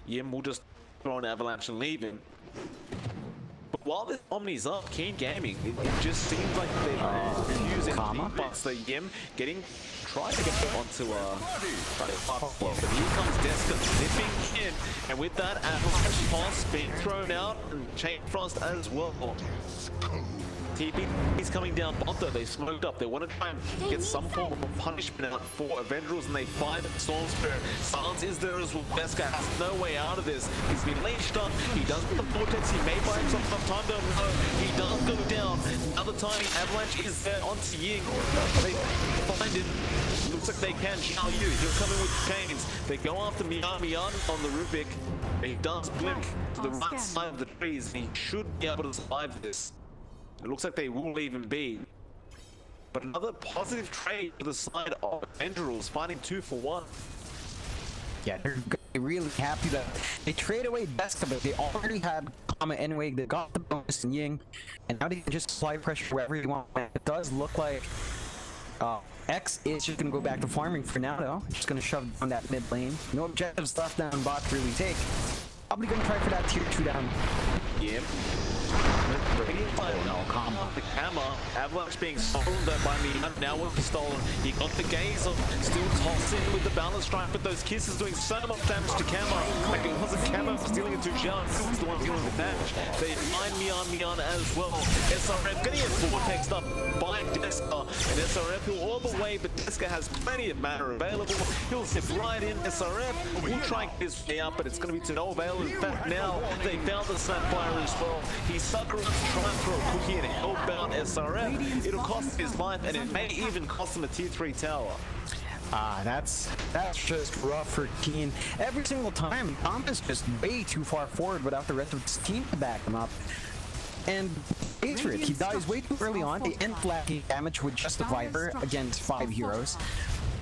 Yim will just throw an avalanche and leave him. But while this Omni's up, Keen Gaming, it just seems like they're using buts. So Yim trying to get onto but here comes Deska zipping in, and with that avalanche toss being thrown out and Chain Frost as well. TP is coming down bot though. They smoked up. They want to try and get some form of punishment out for Avengerls, and they find Storm Spirit. Silence is there as well. Deska has no way out of this. He's been leashed up. He does with the Vortex. He may buy himself some time though. No, he does go down. Another tiny avalanche is there onto Ying. They find him. Looks like they can. Xiao Yu, you're coming with chains. They go after Mian on the Rubik. He does blink to the right side of the trees, and he should be able to survive this. It looks like they will leave him be. But another positive trade for the side of Avengerls, finding 2 for 1. Yeah, they're really happy that they trade away Deska, but they already had Kama anyway. They got the bonus in Ying, and now they can just apply pressure wherever they want. It does look like X is just gonna go back to farming for now though. Just gonna shove down that mid lane. No objectives left down bot to really take. Probably gonna try for that tier 2 down. Yep. The hammer, Avalanche being stolen though by me, now will be stolen. He got the gaze of still tossing with the balance strike, but those kisses doing so much damage to Kama. Like it wasn't Kama stealing it to Xiao, he was the one dealing with damage. They find Mian as well. SRF getting it vortexed up by Deska, and SRF will all the way, but Deska has plenty of mana available. He'll zip right in. SRF will try and get his way out, but it's going to be to no avail. In fact, now they found the Snapfire as well. He sucker to try and throw a cookie and hellbound SRF. It'll cost his life, and it may even cost him a tier 3 tower. That's just rough for Keen. Every single time, Thomas just way too far forward without the rest of his team to back him up. And pays for it. He dies way too early on. They end lacking damage with just a Viper against 5 heroes.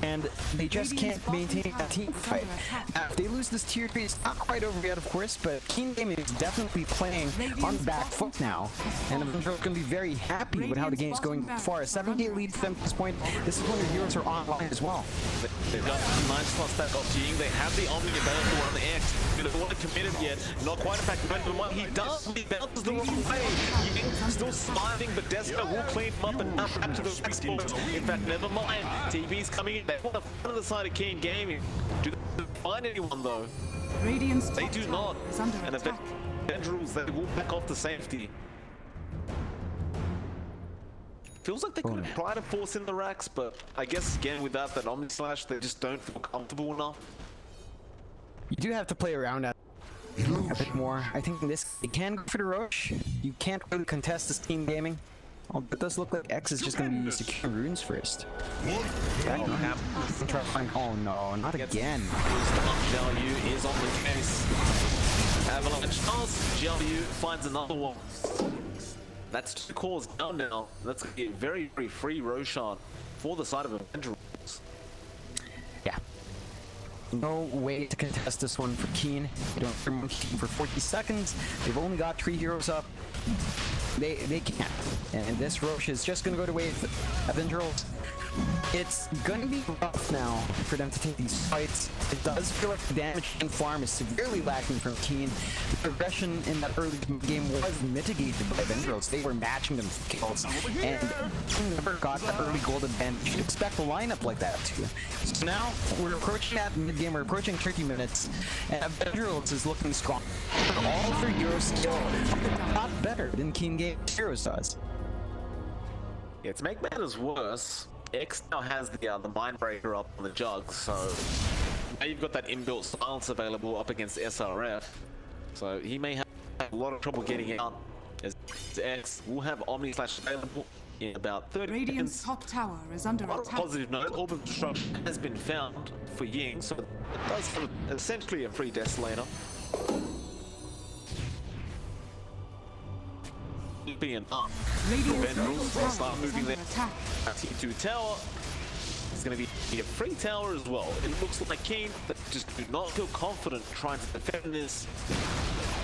And they just can't maintain a team fight. If they lose this tier 3, it's not quite over yet, of course, but Keen Gaming is definitely playing on the back foot now. And Avengerls going to be very happy with how the game's going far. A 7k lead for them at this point. This is when their heroes are online as well. They've got 9 slots back off Ying. They have the Omni available on the X. They don't want to commit it yet. Not quite a fact. He does. He bounces the wrong way. Ying still surviving, but Deska will clean him up and up back to the sport. In fact, never mind. TV's coming in. They want to find the side of Keen Gaming. Do they find anyone though? Radiant's They do not. And attack. Avengerls, they will back off the safety. Feels like they could try to force in the racks, but I guess again without that Omni Slash, they just don't feel comfortable enough. You do have to play around that a bit more. I think in this, you can go for the Roche. You can't really contest this Team Gaming. Oh, it does look like X is just going to be secure runes first. Try to find. Oh no, not again. Xiao Yu is on the case. Avalanche does. Xiao Yu finds another one. That's 2 cores down now. That's going to be a very, very free Roshan for the side of Avengerls. Yeah. No way to contest this one for Keen. They don't have Monkey King for 40 seconds. They've only got 3 heroes up. They can't. And this Roche is just gonna go to wave Avengerls. It's gonna be rough now for them to take these fights. It does feel like the damage and farm is severely lacking from Keen. The progression in that early game was mitigated by Avengerls. They were matching them for kills, and never got that early gold advantage. You'd expect a lineup like that too. So now we're approaching that mid game. We're approaching 30 minutes, and Avengerls is looking strong. All of their heroes still a lot better than Keen Game's heroes does. Yeah, to make matters worse, X now has the Mind Breaker up on the Jug, so now you've got that inbuilt silence available up against SRF. So he may have a lot of trouble getting out, as X will have Omni Slash available in about 30 Radiant's seconds. top tower is under On a attack. positive note, Orb of Destruction has been found for Ying, so it does have essentially a free Desolator. won't be enough. Radiant's middle Avengerls will tower start is moving under their attack. T2 tower. It's going to be a free tower as well. It looks like Keen that just do not feel confident trying to defend this.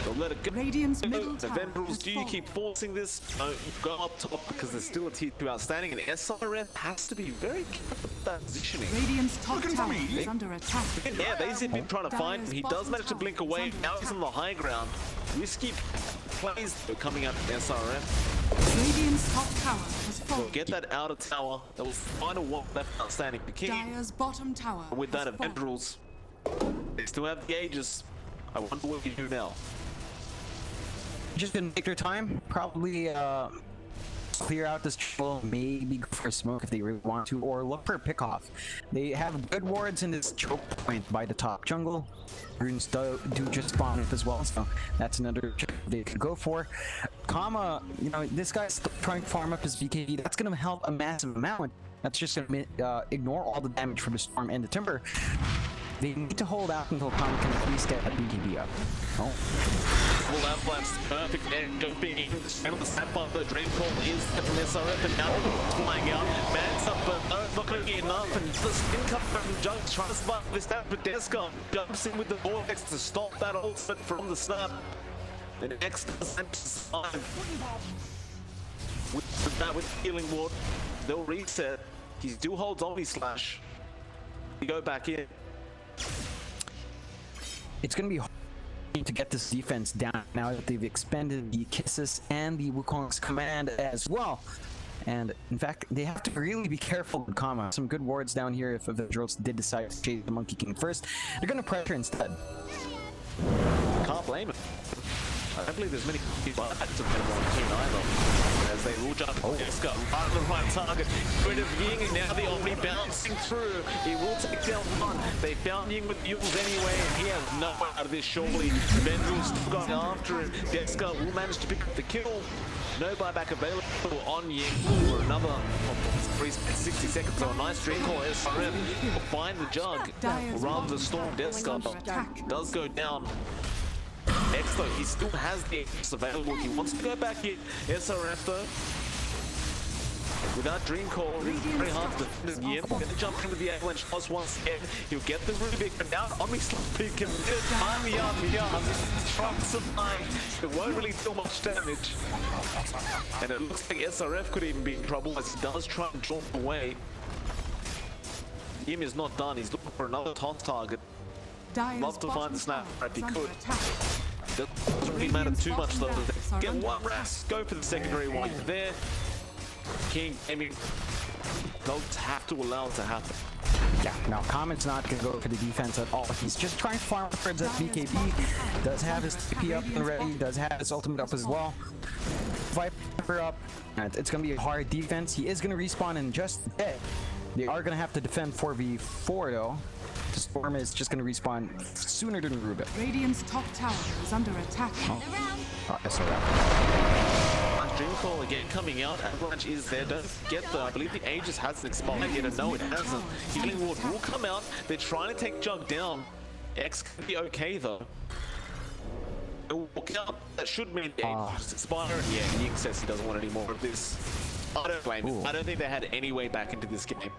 They'll let it go. Radiant's middle The tower Avengerals, has do you fallen. keep forcing this? No, you go up top because there's still a T2 outstanding, and SRF has to be very careful with that positioning. Radiant's top tower is under attack. Yeah, they've been trying to find him. He does manage to blink away. Now he's on the high ground. Risky plays though coming out from SRF. Radiant's top tower has We'll fallen. get that outer tower. That was final one left outstanding for King. Dire's bottom tower With that has fallen. Avengerals, they still have the Aegis. I wonder what you do now. Just gonna take their time, probably clear out this jungle, maybe go for a smoke if they really want to, or look for a pick off. They have good wards in this choke point by the top jungle. Runes do just spawn up as well, so that's another they could go for. Kama, you know, this guy's still trying to farm up his BKB. That's gonna help a massive amount. That's just gonna ignore all the damage from the storm and the timber. They need to hold out until Kama can at least get that BKB up. Oh. Well, that flash perfect there. Don't be and the snap the dream call is from SRF and now flying out. Man's up, but not going to get enough. And the spin cut from Jugs trying to spot this snap, but Descom jumps in with the vortex to stop that ultimate from the snap. The next snap with that with healing ward, they'll reset. He still holds on his slash. You go back in. It's gonna be hard to get this defense down now that they've expended the Kisses and the Wukong's command as well. And in fact, they have to really be careful with Kama. Some good wards down here if Avengerls did decide to chase the Monkey King first. They're gonna pressure instead. Can't blame him. I don't believe there's many people at the minimum team either. As they will jump Disco right on the right target. Rid of Ying, and now the Omni bouncing through. He will take down one. They found Ying with Yules anyway, and he has no way out of this surely. Vendral's still going after him. Disco will manage to pick up the kill. No buyback available on Ying for another 60 seconds. So a nice dream call. SRM will find the jug. Runs the storm. Disco does go down. Next though, he still has the Aegis available. He wants to go back in. SRF though, without Dream Call, it's very hard to defend him. Yep, gonna jump into the Avalanche plus once again. He'll get the Rubik, but now Omni Sloppy can time the yarn. Trying to survive. It won't really deal much damage. And it looks like SRF could even be in trouble as he does try and jump away. Yim is not done. He's looking for another toss target. Love to find the snap if he could. Doesn't really matter too much though. Get one rest, go for the secondary while you're there. King Gaming don't have to allow it to happen. Yeah, no, Kaman's not gonna go for the defense at all. He's just trying to farm for that BKB. Does have his TP up and ready, does have his ultimate up as well. Viper up. It's gonna be a hard defense. He is gonna respawn in just a bit. They are gonna have to defend 4v4 though. The Storm is just gonna respawn sooner than Rubik. Radiant's top tower is under attack. Oh, SRF. Dream Call again coming out. Avalanche is there. Don't forget though, I believe the Aegis hasn't expired yet, and no, it hasn't. Healing Ward will come out. They're trying to take Jug down. X could be okay though. It will walk out. That should mean the Aegis expire. Yeah, Ying says he doesn't want any more of this. I don't blame him. I don't think they had any way back into this game.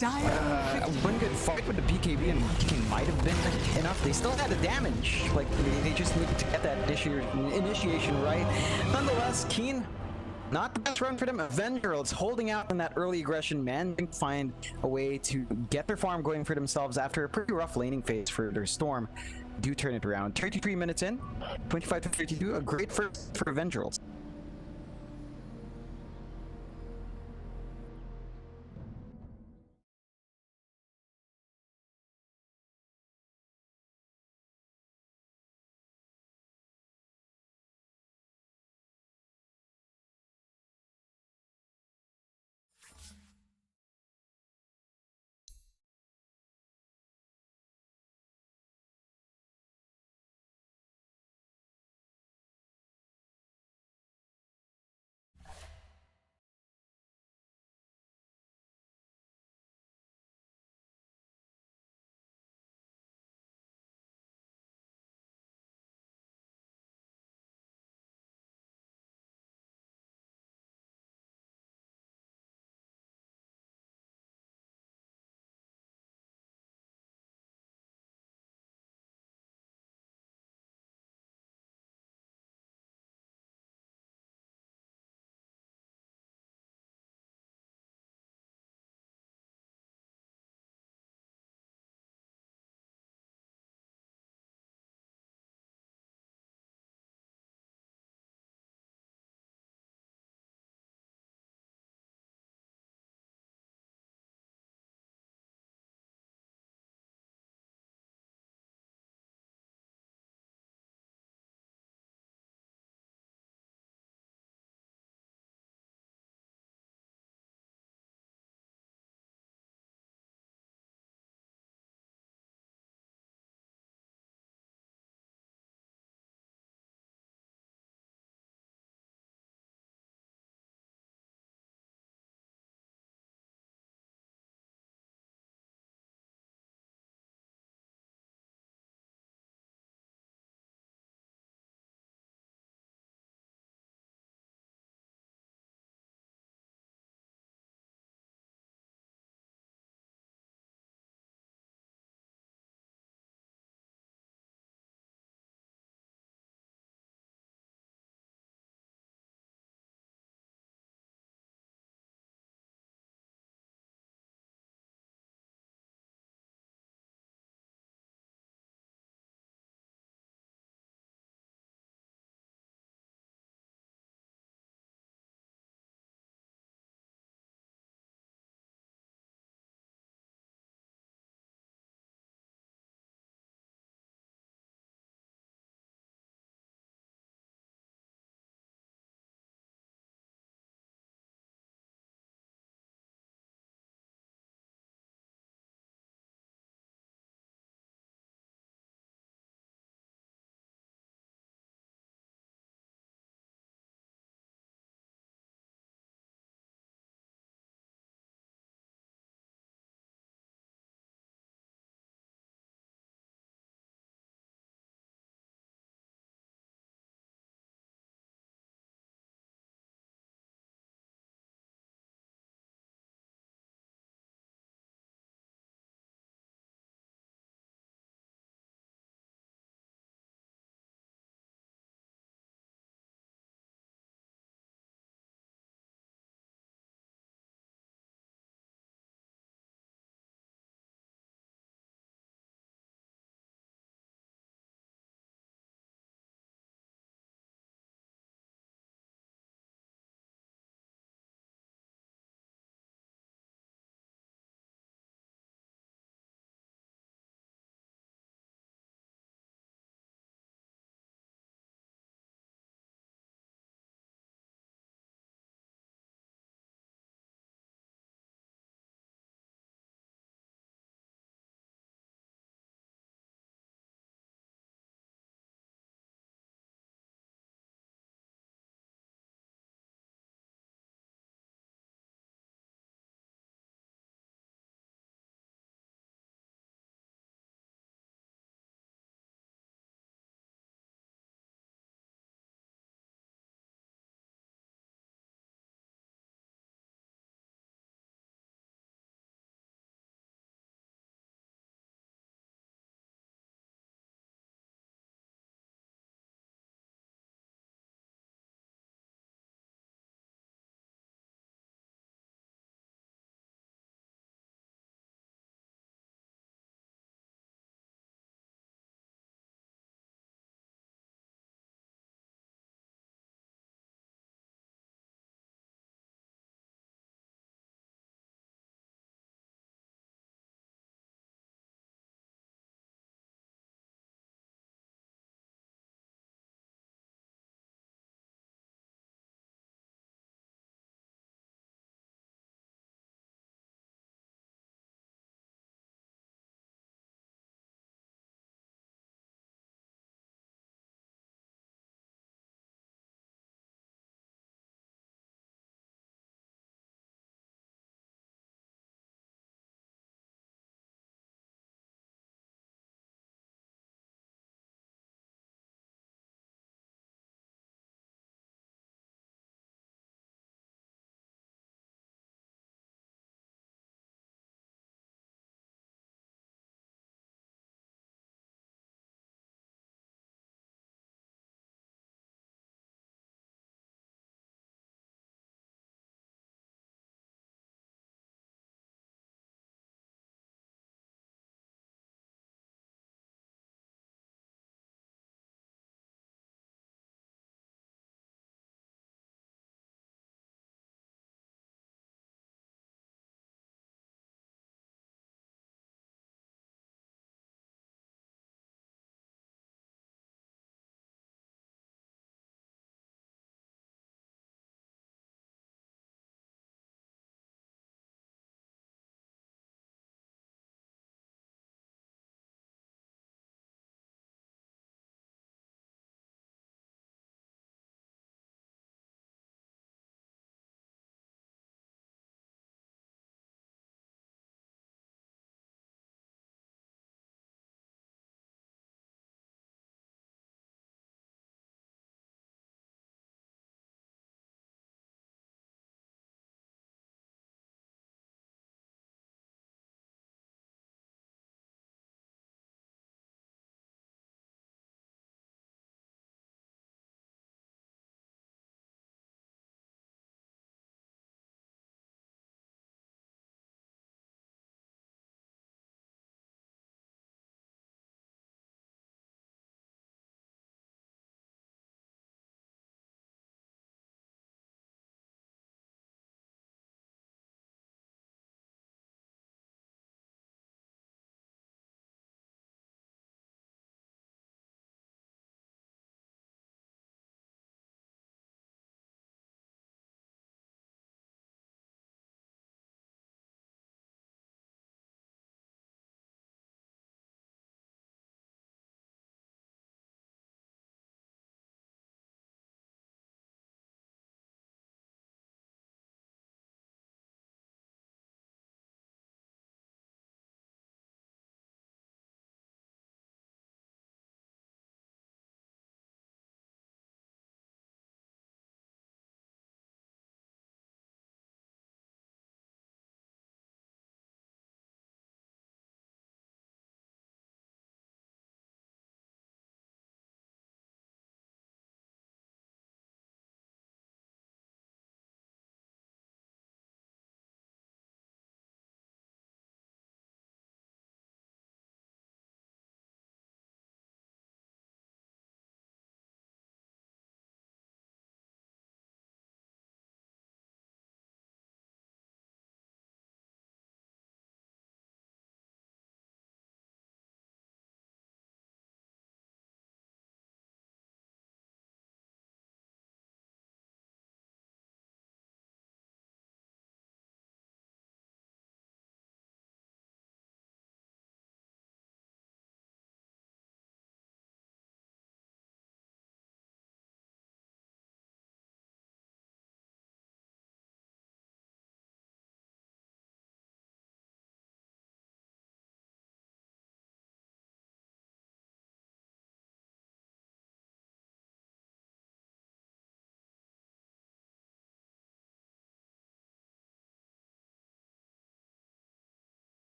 One good fight with the BKB and King might have been enough. They still had the damage. Like, they just needed to get that initiation right. Nonetheless, Keen, not the best run for them. Avengerls holding out in that early aggression, managing to find a way to get their farm going for themselves after a pretty rough laning phase for their Storm. Do turn it around. 33 minutes in, 25 to 32, a great first for Avengerls.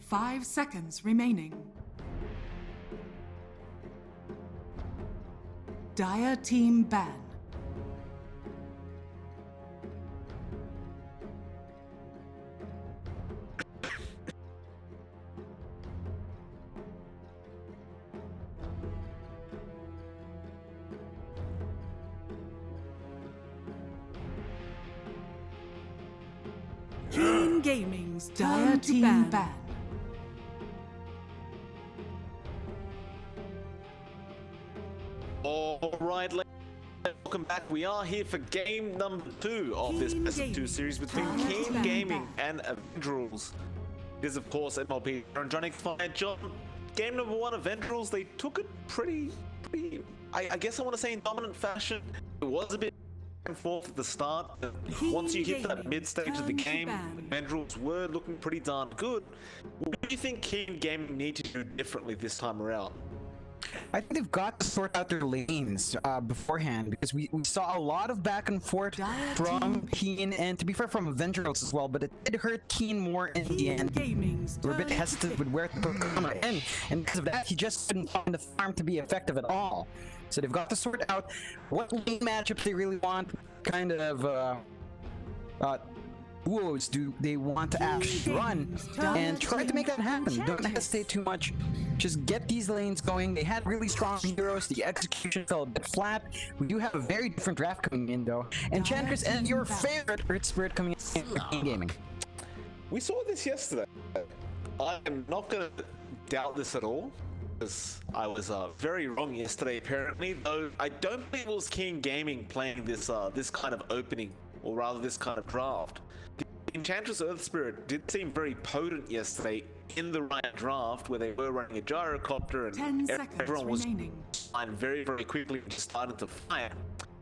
5 seconds remaining. Dire team ban. Q Gaming's Dire time to team ban. ban. Alright, welcome back. We are here for game number 2 of this Keen Best of 2 Gaming. series between Dire Keen team Gaming ban. and Avengerls. This is, of course, MLP and Johnny Fire John. Game number 1, Avengerls, they took it pretty, I guess I want to say in dominant fashion. It was a bit back and forth at the start. But once you hit that Gaming. mid-stage of the Time to game, ban. Avengerls were looking pretty darn good. What do you think Keen Gaming need to do differently this time around? I think they've got to sort out their lanes beforehand, because we saw a lot of back and forth Dire from team. Keen, and to be fair, from Avengerls as well, but it did hurt Keen more in the Q end. Gaming's We're a bit turn to hesitant pick. with where to put Kama in, and because of that, he just couldn't find the farm to be effective at all. So they've got to sort out what lane matchups they really want, kind of duos do they want to actually run, and try to make that happen. Don't hesitate too much. Just get these lanes going. They had really strong heroes. The execution fell a bit flat. We do have a very different draft coming in though. Enchantress and your favorite Earth Spirit coming in for King Gaming. We saw this yesterday. I'm not going to doubt this at all, because I was very wrong yesterday apparently, though I don't believe it was King Gaming playing this this kind of opening, or rather this kind of draft. The Enchantress Earth Spirit did seem very potent yesterday in the right draft, where they were running a gyrocopter 10 and seconds everyone was remaining. flying very quickly and just started to fire.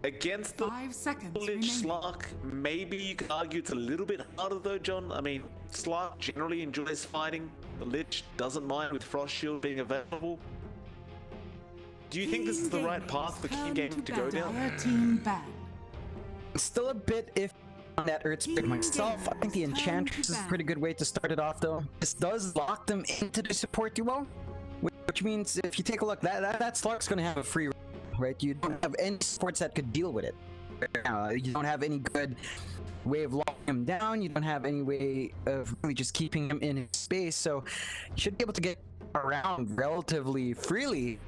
Against the 5 seconds Lich remaining. Slark, maybe you could argue it's a little bit harder though, John. I mean, Slark generally enjoys fighting. The Lich doesn't mind with Frost Shield being available. Do you think this is the right path for King Gaming to go down? Dire team ban. Still a bit iffy on that Earth Spirit myself. I think the Enchantress is a pretty good way to start it off though. This does lock them into the support duo, which means if you take a look, that Slark's gonna have a free, right? You don't have any supports that could deal with it. You don't have any good way of locking him down. You don't have any way of really just keeping him in his space, so you should be able to get around relatively freely.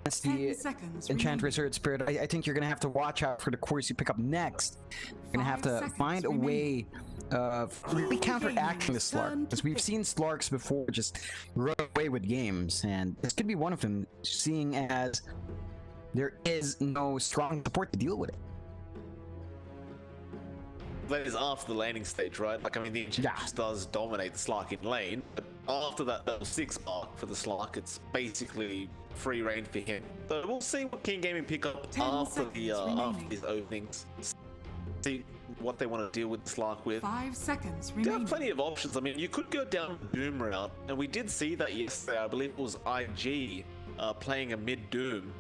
Against 10 the seconds Enchantress Earth Spirit. I think you're gonna have to watch out for the course you pick up next. You're gonna have 5 to seconds find a way of really King counteracting the Gaming's Slark, turn because to we've pick. seen Slarks before just run away with games, and this could be one of them, seeing as there is no strong support to deal with it. That is after the laning stage, right? Like, I mean, the Enchantress does dominate the Slark in lane, but after that level 6 mark for the Slark, it's basically free reign for him. So we'll see what King Gaming pick up 10 after the seconds after remaining. these openings. See what they want to deal with the Slark with. 5 seconds They have remaining. plenty of options. I mean, you could go down the Doom route, and we did see that yesterday. I believe it was IG playing a mid Doom.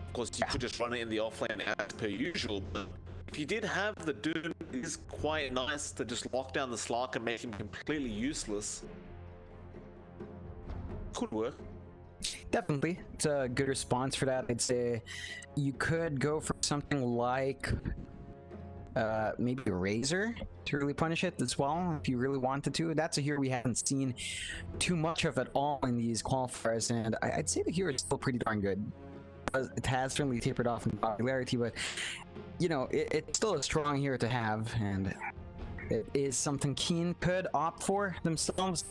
Of course, you could just run it in the offlane as per usual, but if you did have the Doom, it is quite nice to just lock down the Slark and make him completely useless. Could work. Definitely, it's a good response for that. I'd say you could go for something like maybe a Razor to really punish it as well, if you really wanted to. That's a hero we haven't seen too much of at all in these qualifiers, and I'd say the hero is still pretty darn good. It has certainly tapered off in popularity, but you know, it's still a strong hero to have, and it is something Keen could opt for themselves.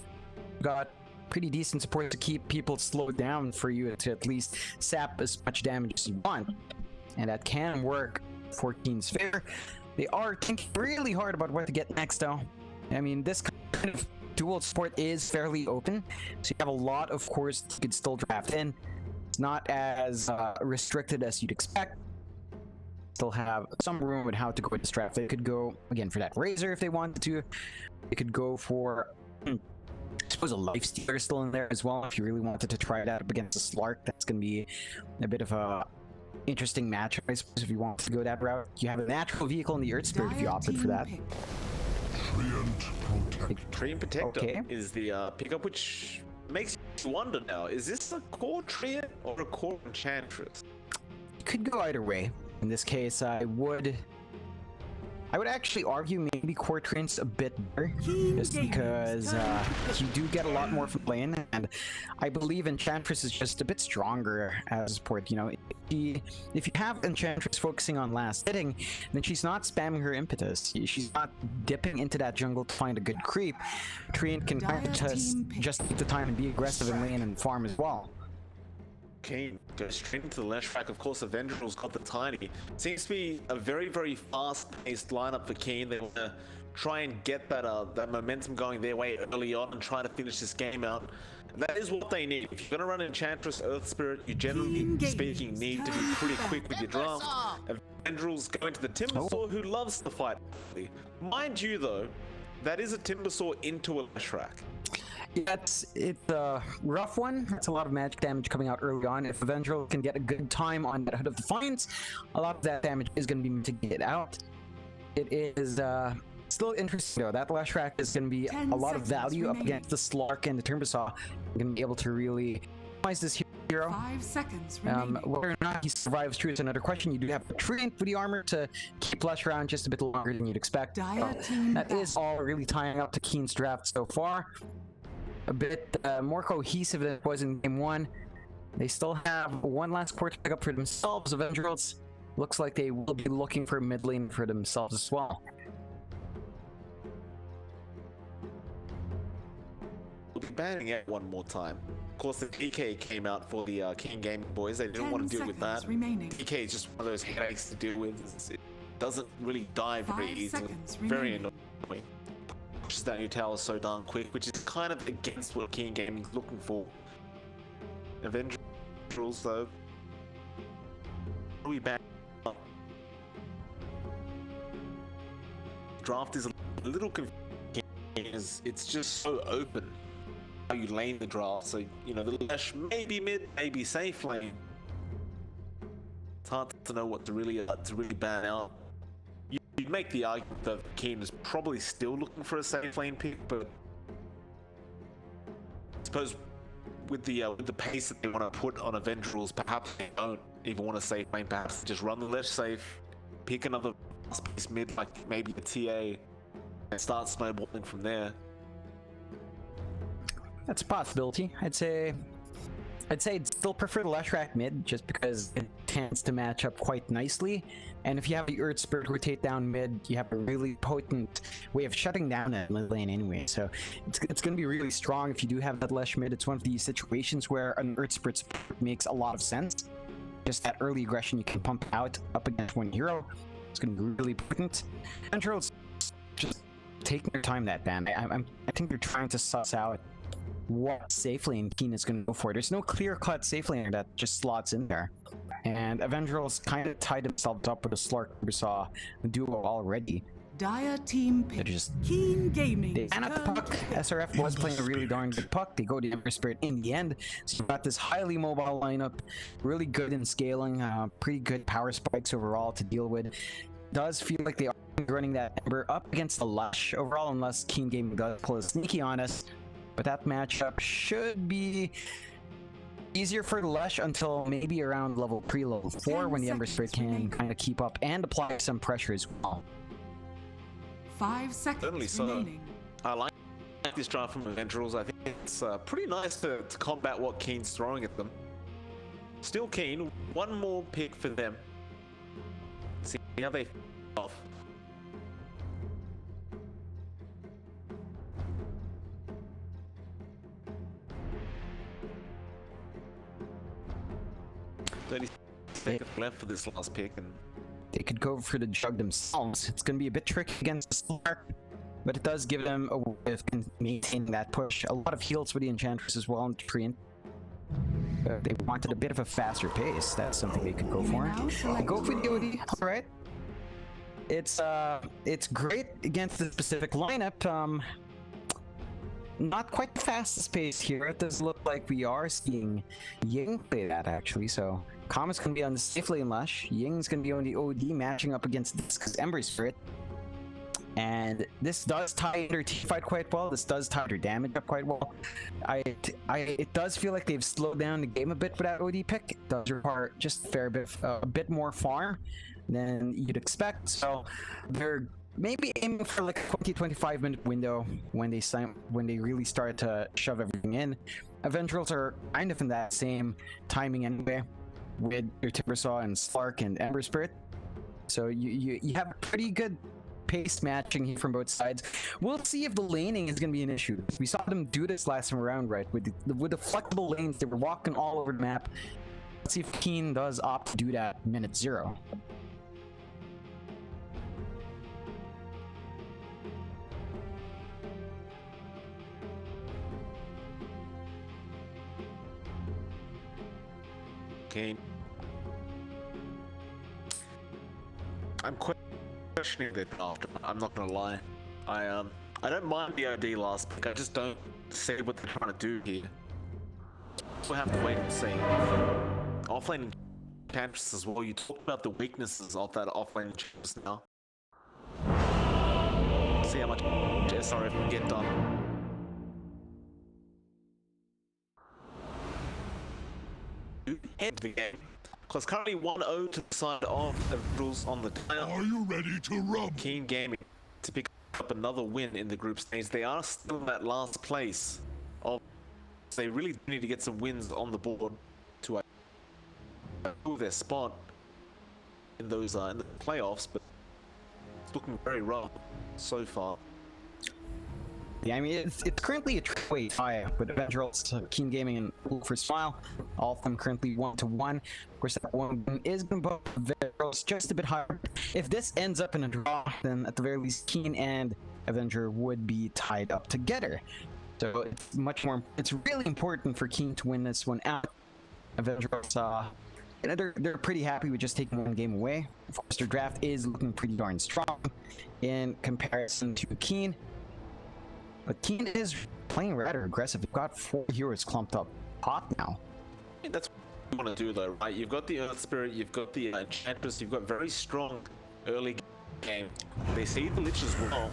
Got pretty decent support to keep people slowed down for you to at least sap as much damage as you want, and that can work for Keen's favor. They are thinking really hard about what to get next though. I mean, this kind of dual support is fairly open, so you have a lot of cores you could still draft in. It's not as restricted as you'd expect. Still have some room with how to go with this draft. They could go again for that Razor if they wanted to. They could go for I suppose a Lifestealer still in there as well if you really wanted to try it out up against a Slark. That's going to be a bit of a interesting matchup, I suppose, if you want to go that route. You have a natural vehicle in the Earth Spirit if you Dire opted for team that. pick. Treant Protector Okay. is the pickup, which makes you wonder now, is this a core Treant or a core Enchantress? Could go either way. In this case, I would actually argue maybe core Treant's a bit better, just because you do get a lot more from lane, and I believe Enchantress is just a bit stronger as a support. You know, if you have Enchantress focusing on last hitting, then she's not spamming her impetus. She's not dipping into that jungle to find a good creep. Treant can kind of just take the time and be aggressive in lane and farm as well. Keen goes straight into the Lash track. Of course, Avengerls got the tiny. Seems to be a very, very fast-paced lineup for Keen. They want to try and get that that momentum going their way early on and try to finish this game out. And that is what they need. If you're going to run Enchantress, Earth Spirit, you generally speaking need to be pretty quick with your draft. Avengerls go into the Timbersaw, who loves to fight. Mind you, though, that is a Timbersaw into a Lash rack. Yeah, it's a rough one. That's a lot of magic damage coming out early on. If Avengerals can get a good time on that Hood of Defiance, a lot of that damage is going to be mitigated out. It is still interesting though. That Lash Rack is going to be a lot of value up against the Slark and the Timbersaw. You're going to be able to really optimize this hero. 5 seconds remaining. Whether or not he survives through is another question. You do have Treant with the armor to keep Lash around just a bit longer than you'd expect. That is all really tying up to Keen's draft so far. A bit more cohesive than it was in game 1. They still have one last core to pick up for themselves. Avengerls looks like they will be looking for mid lane for themselves as well. We'll be banning it one more time. Of course, the PK came out for the King Gaming boys. They didn't want to deal with that. Remaining. PK is just one of those headaches to deal with. It doesn't really die very 5 easily. seconds Very remaining. annoying. Pushes down your tower so darn quick, which is kind of against what King Gaming's looking for. Avengerals, though, we ban. Draft is a little confusing. It's just so open how you lane the draft. So you know the Lash may be mid, maybe safe lane. It's hard to know what to really ban out. You'd make the argument that Keen is probably still looking for a safe lane pick, but I suppose with the pace that they want to put on Avengerals, perhaps they don't even want a safe lane. Perhaps just run the Lash safe, pick another space mid like maybe a TA, and start snowballing from there. That's a possibility. I'd say I'd still prefer the Lash Rack mid just because it tends to match up quite nicely. And if you have the Earth Spirit rotate down mid, you have a really potent way of shutting down that mid lane anyway. So it's going to be really strong if you do have that Lash mid. It's one of these situations where an Earth Spirit support makes a lot of sense. Just that early aggression you can pump out up against one hero. It's going to be really potent. Avengerals just taking their time that ban. I think they're trying to suss out what safe lane Keen is going to go for. There's no clear-cut safe laner that just slots in there. And Avengerals kind of tied themselves up with a Slark we saw duo already. Dire team They're pick. just King Gaming. they ban at the puck. SRF was playing a really darn good puck. They go to Ember Spirit in the end. So you've got this highly mobile lineup, really good in scaling, pretty good power spikes overall to deal with. Does feel like they are running that Ember up against the Lush overall, unless King Gaming does pull a sneaky on us. But that matchup should be easier for the Lush until maybe around level 4 when the Ember Spirit can kind of keep up and apply some pressure as well. 5 seconds Certainly so. remaining. I like this draft from Avengerals. I think it's pretty nice to combat what Keen's throwing at them. Still Keen, one more pick for them. See how they off. Seconds left for this last pick, and They could go for the jug themselves. It's going to be a bit tricky against the Slark, but it does give them a way of maintaining that push. A lot of heals for the Enchantress as well and Treant. They wanted a bit of a faster pace. That's something they could go for. They go for the OD. All right. It's great against the specific lineup. Not quite the fastest pace here. It does look like we are seeing Ying play that actually. So Kama's gonna be on the safe lane Lush. Ying's gonna be on the OD matching up against this because Ember Spirit. And this does tie their team fight quite well. This does tie their damage up quite well. It does feel like they've slowed down the game a bit without OD pick. It does require just a bit more farm than you'd expect. So they're maybe aiming for like a 20-25 minute window when they really start to shove everything in. Avengerls are kind of in that same timing anyway, with your Timbersaw and Slark and Ember Spirit. So you have a pretty good pace matching here from both sides. We'll see if the laning is going to be an issue. We saw them do this last time around, right? With the flexible lanes, they were walking all over the map. Let's see if Keen does opt to do that minute 0. Keen. I'm questioning the draft. I'm not gonna lie. I don't mind BO2 last pick. I just don't see what they're trying to do here. We'll have to wait and see. Offlane Enchantress as well. You talked about the weaknesses of that offlane Enchantress now. See how much SRF can get done. Head to the game. Because currently 1-0 to the side of the rules on the dial. Are you ready to rub? Keen Gaming to pick up another win in the group stage. They are still in that last place. They really need to get some wins on the board to move their spot in those in the playoffs, but it's looking very rough so far. Yeah, I mean, it's currently a three-way tie with Avengerls, Keen Gaming, and Blue for Smile. All of them currently 1-1. Of course, that one is going to put Avengerls just a bit higher. If this ends up in a draw, then at the very least, Keen and Avenger would be tied up together. So it's much more. It's really important for Keen to win this one out. Avengerls, they're pretty happy with just taking one game away. Of course, their draft is looking pretty darn strong in comparison to Keen. But Keen is playing rather aggressive. They've got 4 heroes clumped up top now. I mean, that's what you want to do though, right? You've got the Earth Spirit, you've got the Enchantress, you've got very strong early game. They see the Lich as well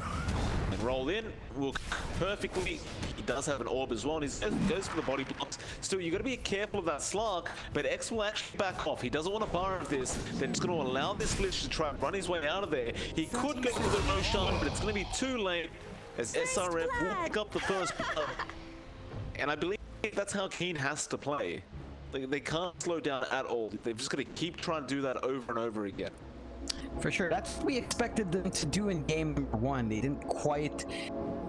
and roll in, will perfectly. He does have an orb as well, and he goes for the body blocks. Still, you got to be careful of that Slark, but X will actually back off. He doesn't want to bar of this. They're just going to allow this Lich to try and run his way out of there. He could go for the Roshan, but it's going to be too late as SRF will pick up the first blood. And I believe that's how Keen has to play. They can't slow down at all. They've just got to keep trying to do that over and over again. For sure, that's what we expected them to do in game number 1. They didn't quite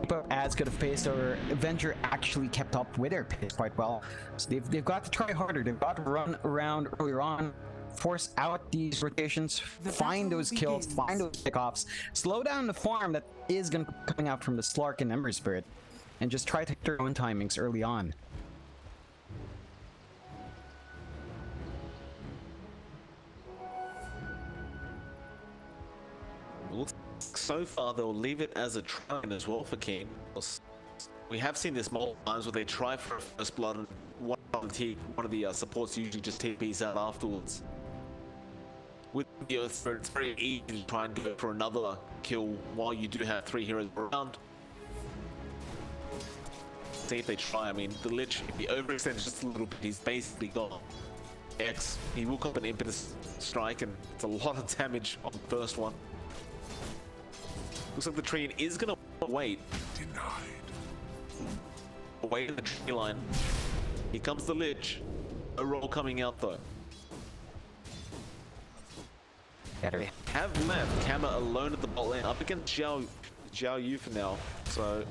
keep up as good of pace, or Avenger actually kept up with their pace quite well. So they've got to try harder. They've got to run around earlier on, force out these rotations, find those kills, find those pickoffs, slow down the farm that is going to be coming out from the Slark and Ember Spirit, and just try to hit their own timings early on. Looks like so far they'll leave it as a try as well for Keen. We have seen this multiple times where they try for a first blood and one of the supports usually just TPs out afterwards. With the Earth Spirit, it's very easy to try and go for another kill while you do have 3 heroes around. See if they try. I mean, the Lich, if he overextends just a little bit, he's basically gone. X, he will cop an impetus strike, and it's a lot of damage on the first one. Looks like the tree is gonna wait. Denied. Wait in the tree line. Here comes the Lich. No roll coming out though. They have left Kama alone at the bot lane up against Xiao Yu for now. So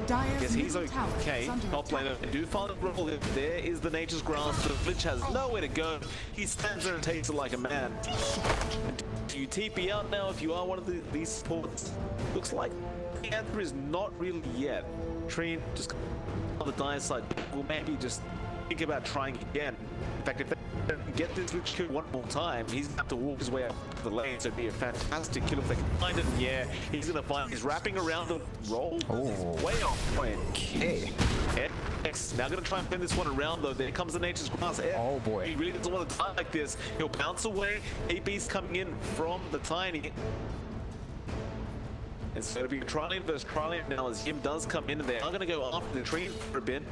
I guess he's okay. Top laner, they do find a roll. There is the Nature's Grasp. The Lich has nowhere to go. He stands there and takes it like a man. Do you TP out now if you are one of these supports? Looks like the answer is not really yet. Treen just on the dire side. Will maybe just think about trying again. In fact, if they get this Lich kill one more time, he's gonna have to walk his way out of the lane, so it'd be a fantastic kill if they can find it. Yeah, he's gonna find. He's wrapping around the roll. Oh, way off point. Okay. X now gonna try and pin this one around though. There comes the Nature's Grasp. Oh boy. He really doesn't want to die like this. He'll bounce away. AP's coming in from the Tiny. It's going to be Trillian versus Trillian now as Yim does come in and they are going to go after the tree for a bit.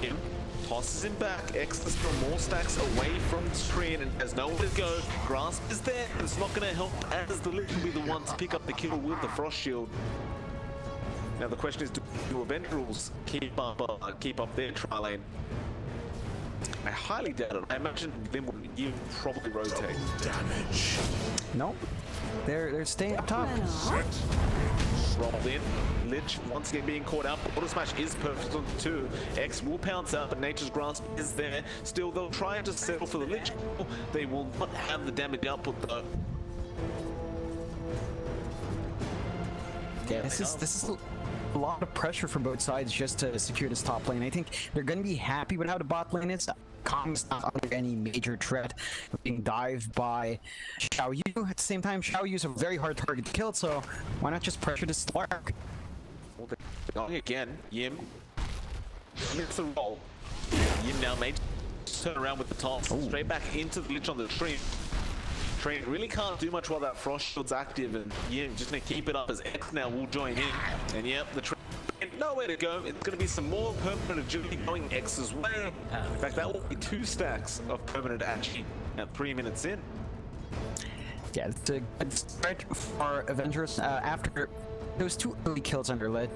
Yim tosses him back. X is still more stacks away from the screen and has nowhere to go. Grasp is there, but it's not going to help as the Lich will be the one to pick up the kill with the Frost Shield. Now the question is, do Avengerls keep up their tri-lane? I highly doubt it. I imagine them would probably rotate. Damage. Nope. They're staying up top. Rolled in. Lich once again being caught out. Auto Smash is perfect on 2. X will pounce out, but Nature's Grasp is there. Still, they'll try to settle for the Lich. They will not have the damage output though. Yeah, this is a lot of pressure for both sides just to secure this top lane. I think they're going to be happy with how the bot lane is. Kong's not under any major threat, being dived by Xiao Yu. At the same time, Xiao Yu's a very hard target to kill, so why not just pressure the Slark? Well, they're going again. Yim makes the roll. Yim now made turn around with the toss. Straight back into the Lich on the tree. Train really can't do much while that Frost Shield's active, and Yim just gonna keep it up as X now will join in. And yep, the train nowhere to go. It's gonna be some more permanent agility going X's way. In fact, that will be 2 stacks of permanent agility at 3 minutes in. Yeah, it's a good start for Avengers. After those 2 early kills under lead,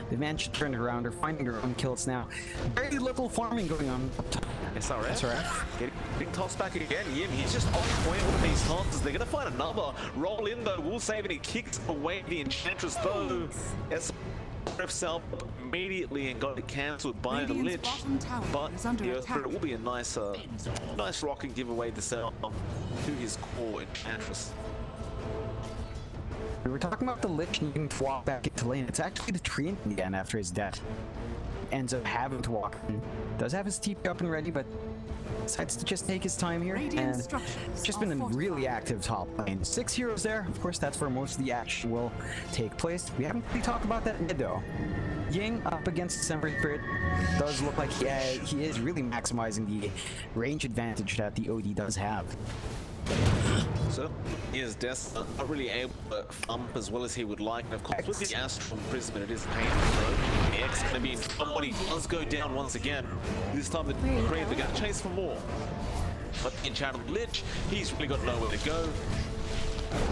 they managed to turn it around. They're finding their own kills now. Very little farming going on. SRF. Getting tossed back again. Yim, he's just on point with these tosses. They're gonna find another. Roll in though, will save it. He kicks away the Enchantress though. SRF self immediately and got it cancelled by the Lich. But the Earth Spirit will be a nice rock and give away the sell to his core Enchantress. We were talking about the Lich needing to walk back into lane. It's actually the Treant again after his death. Ends up having to walk in. Does have his TP up and ready, but decides to just take his time here. And just been a really active top lane. 6 heroes there. Of course, that's where most of the action will take place. We haven't really talked about that mid though. Ying up against December Spirit does look like he is really maximizing the range advantage that the OD does have. So, is Des not really able to thump as well as he would like. And of course, with the Astral Imprisonment, it is painful though. The X is going to be in trouble. He does go down once again. This time, the Crave, they're going to chase for more. But the Enchanted Lich, he's really got nowhere to go.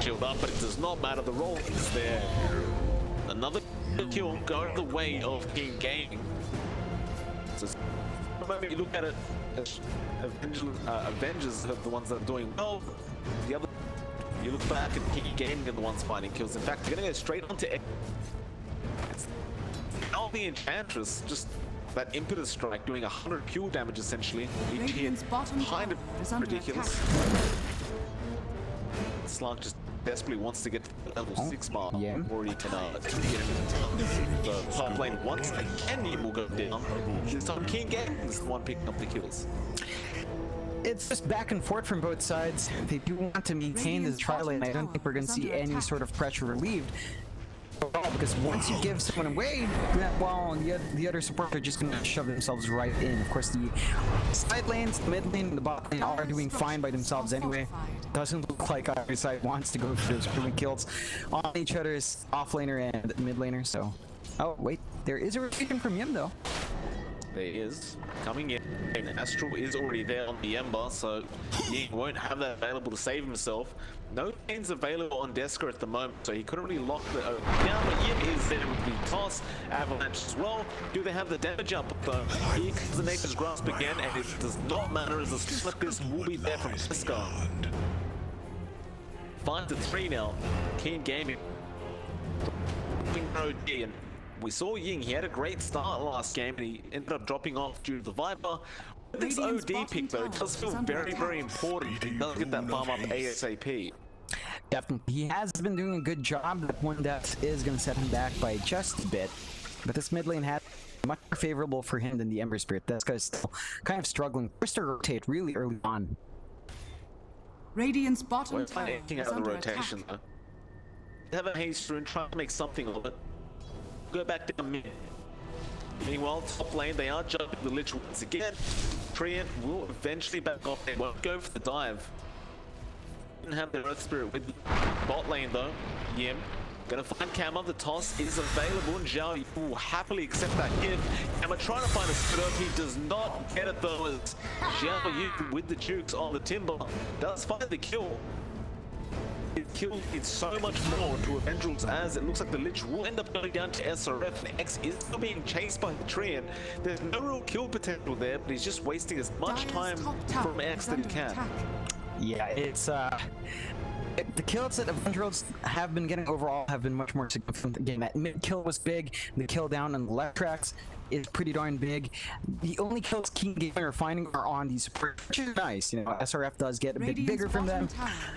Shield up, but it does not matter. The roll is there. Another kill going the way of King Gaming. So, the moment you look at it, Avengers are the ones that are doing well. The other, you look back at King Gaming are the ones finding kills. In fact, they're gonna go straight onto X. It's now the Enchantress, just that impetus strike doing 100 pure damage essentially. Each hit, kind of ridiculous. Slark just desperately wants to get to the level 6 mark before he can get into the top lane once again. He will go down. This time King Gaming is the one picking up the kills. It's just back and forth from both sides. They do want to maintain this tri lane. I don't think we're going to see any sort of pressure relieved. Because once you give someone away, well, the other supports are just going to shove themselves right in. Of course, the side lanes, the mid lane, and the bot lane are doing fine by themselves anyway. Doesn't look like either side wants to go for those proven kills on each other's offlaner and mid laner. So, oh wait, there is a rotation from Yim though. There is coming in. Astral is already there on the Ember, so he won't have that available to save himself. No chains available on Deska at the moment, so he couldn't really lock the down. But Yim is there with the toss, Avalanche as well. Do they have the damage up though? Here comes the Nature's Grasp again, and it does not matter as a split like this will be there from Deska. 5-3 now. King Gaming. And we saw Ying, he had a great start last game and he ended up dropping off due to the Viper. With this OD pick though, it does feel very, very important. He does get that farm up ASAP. Definitely. He has been doing a good job. That one death is going to set him back by just a bit. But this mid lane had much more favorable for him than the Ember Spirit. This guy's still kind of struggling. First to rotate really early on. Radiant's bottom We're tower taking is out the under rotation attack. though. Have a haste rune, try to make something of it. Go back down mid. Meanwhile, top lane, they are jumping the Lich once again. Treant will eventually back off. They won't go for the dive. Didn't have their Earth Spirit with the bot lane though. Yim gonna find Kama. The toss is available, and Zhao Yu will happily accept that gift. Kama trying to find a split up. He does not get it though, as Zhao Yu with the jukes on the timber does find the kill. It killed it so much more to Avengerls, as it looks like the Lich will end up going down to SRF, and X is still being chased by the tree, and there's no real kill potential there, but he's just wasting as much time from X that he can. Yeah, it's the kills that Avengerls have been getting overall have been much more significant. Again, that mid kill was big, the kill down on the left tracks is pretty darn big. The only kills King Gaming are finding are on these support, which is nice. You know, SRF does get a bit bigger from them,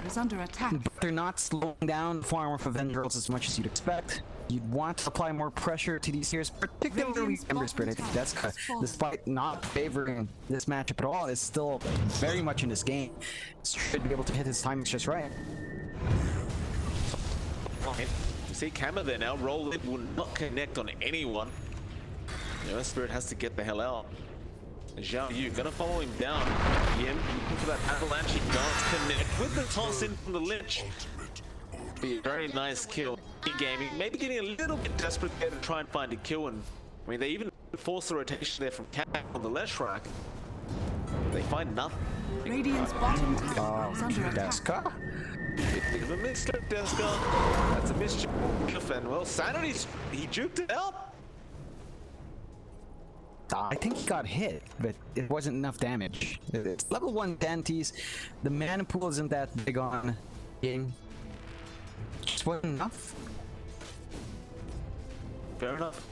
is under attack. but they're not slowing down the farm of Avengerls as much as you'd expect. You'd want to apply more pressure to these heroes, particularly Ember Spirit. I think Deska, despite not favoring this matchup at all, is still very much in this game. Should be able to hit his timings just right. You see Kama there now, roll it will not connect on anyone. You know, Spirit has to get the hell out. Zhao Yu gonna follow him down. Yim looking for that avalanche, he does connect with the toss in from the Lich. Be a very nice kill. Gaming, maybe getting a little bit desperate there to try and find a kill, and I mean they even force the rotation there from Cat on the left rack. They find nothing. Radiant's bottom tower is under attack. Deska? Bit of a misclick, Deska. That's a mischief, and well, Sanity's he juked it out. I think he got hit, but it wasn't enough damage. It's level 1 Dantes. The mana pool isn't that big on game. Just wasn't enough. Fair enough.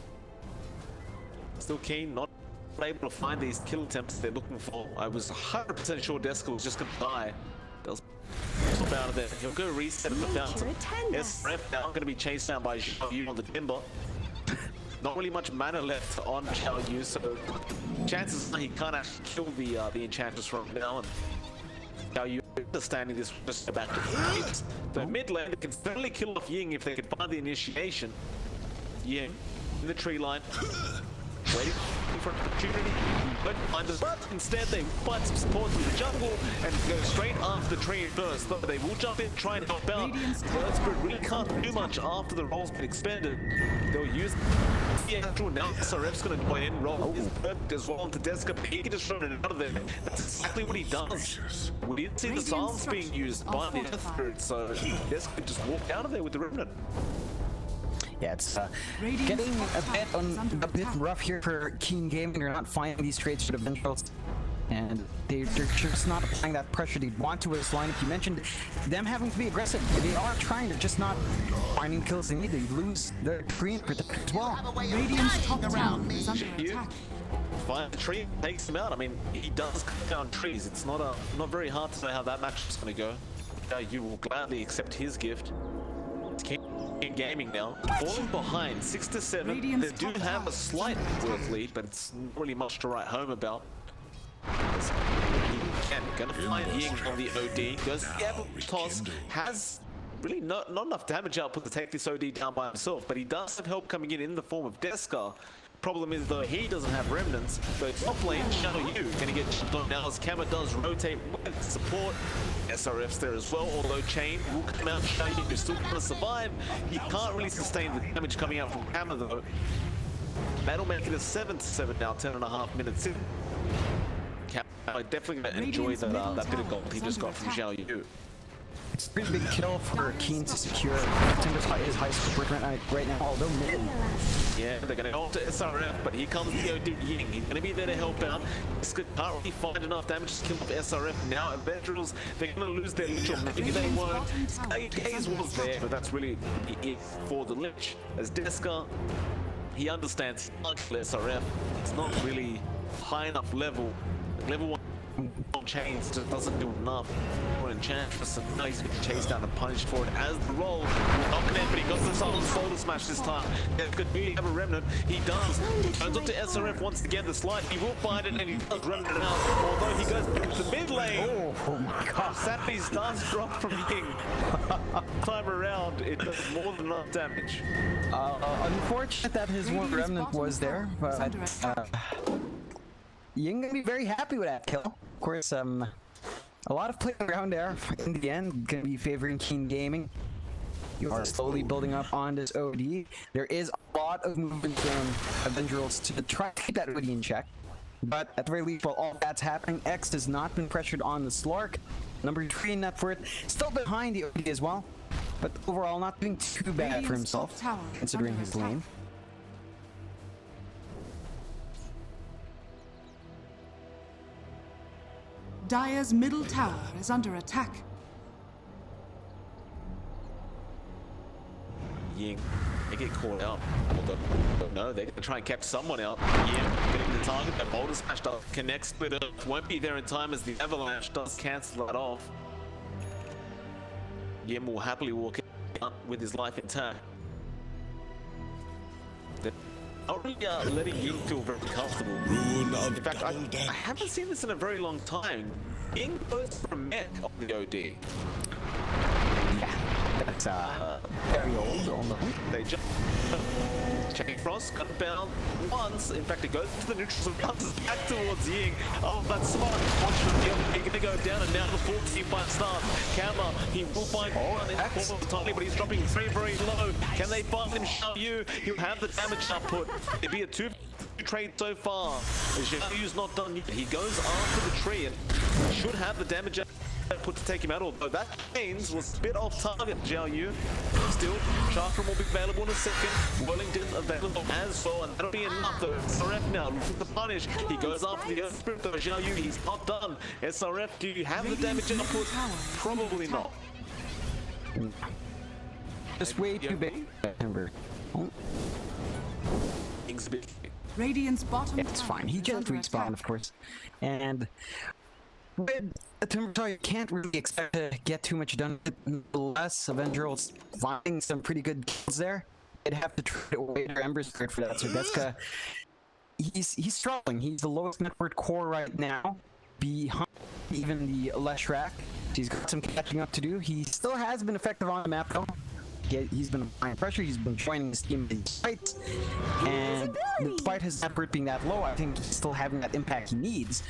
Still keen, not able to find these kill attempts they're looking for. I was 100% sure Deska was just gonna die. That was out of there. He'll go reset at the fountain. SRF now gonna be chased down by Zhao Yu on the timber. Not really much mana left on Zhao Yu, so chances are he can't actually kill the Enchantress from now. And Zhao Yu understanding this, just go back to the so mid lane, they can certainly kill off Ying if they can find the initiation. Ying in the tree line, waiting for an opportunity, but find us. But instead they find some support through the jungle and go straight after the tree first. Though they will jump in, try and help out. Spirit really can't do much after the roll's been expended. They'll use the actual now. SRF's gonna go in, roll is perfect as well into Deska, but he can just run it out of there. That's exactly what he does. We didn't see the Psalms being used by the Earth Spirit, so Deska just walked out of there with the Remnant. Yeah, it's getting a bit rough here for Keen Gaming. They're not finding these trades for the Avengerls, and they're just not applying that pressure they want to this lineup. You mentioned them having to be aggressive. They are trying, they're just not finding kills they need. They lose the green as well. Radiant's top tower is under attack. Find the tree, takes him out. I mean, he does cut down trees. It's not very hard to know how that match is going to go. You will gladly accept his gift. It's King Gaming now, falling behind 6-7. They do have a slight worth lead, but it's not really much to write home about. Gonna find Ying on the OD. Goes the avalanche toss, has really not enough damage output to take this OD down by himself, but he does have help coming in the form of Deska. Problem is though, he doesn't have remnants, so top lane Zhao Yu gonna get shot now as Kama does rotate with support. SRF's there as well, although Chain will come out. Zhao Yu is still gonna survive. He can't really sustain the damage coming out from Kama though. That'll make it a 7-7 now, 10.5 minutes in. Kama definitely gonna enjoy that bit of gold he just got from Zhao Yu. It's a pretty big kill for Keen to secure Timber's high support right now, although mid. Yeah, they're gonna go to SRF, but here comes the OD Ying. He's gonna be there to help out. This can't really find enough damage to kill off SRF. Now Avengerls, they're gonna lose their Lich, or maybe they won't. Gaze was there, but that's really it for the Lich. As Deska, he understands SRF. It's not really high enough level. Level 1 chains just doesn't do enough for Enchantress, and now he's been chased down and punished for it as the roll. Knocking in, but he got the silent shoulder smash this time. Yeah, could really have a remnant. He does. Turns up to SRF once again. The slide, he will find it, and he does remnant it out. Although he goes to the mid lane. Oh my god. Sadly's does drop from Ying. Time around, it does more than enough damage. Unfortunate that his one remnant was there, but Ying gonna be very happy with that kill. Of course, a lot of play around there in the end, gonna be favoring Keen Gaming. You are slowly building up on this OD. There is a lot of movement from Avengerls to try to keep that OD in check. But at the very least, while all that's happening, X has not been pressured on the Slark. Number 3 in net worth, still behind the OD as well. But overall, not doing too bad for himself, considering his lane. Dire's middle tower is under attack. Ying, they get caught out. No, they're gonna try and catch someone out. Yeah, getting the target. That boulder smash does connect, split up. Won't be there in time as the avalanche does cancel that off. Yim will happily walk out with his life intact. They're not really letting Ying feel very comfortable. In fact, I haven't seen this in a very long time. Ying goes for a mech on the OD. That's very old on the hook. They just Chain Frost got bound once. In fact, it goes to the neutrals and bounces back towards Ying. Oh, that's smart. Unfortunately, he's gonna go down, and now the 14 fight starts. Kama, he will find one in the tiny, but he's dropping very, very low. Can they find him? Xiao Yu, he'll have the damage output. It'd be a 2 trade so far. Xiao Yu's not done yet. He goes after the tree and should have the damage output to take him out, although that chains was a bit off target. Xiao Yu still, Chakram will be available in a second. Wellington available as well, and that'll be enough though. SRF now looking to punish. He goes after the Earth Spirit though. Xiao Yu, he's not done. SRF, do you have the damage output? Probably not. Just way too big. Ying's a bit. Radiant's bottom It's tower fine. He is just under respawned, attack. of course. And with a Timbersaw, you can't really expect to get too much done. Unless Avengerls finding some pretty good kills there, they'd have to trade away their Ember Spirit for that. So Deska, he's struggling. He's the lowest net worth core right now, behind even the Leshrac. He's got some catching up to do. He still has been effective on the map though. He's been applying pressure, he's been joining his team in these fights, and despite his net worth being that low, I think he's still having that impact he needs.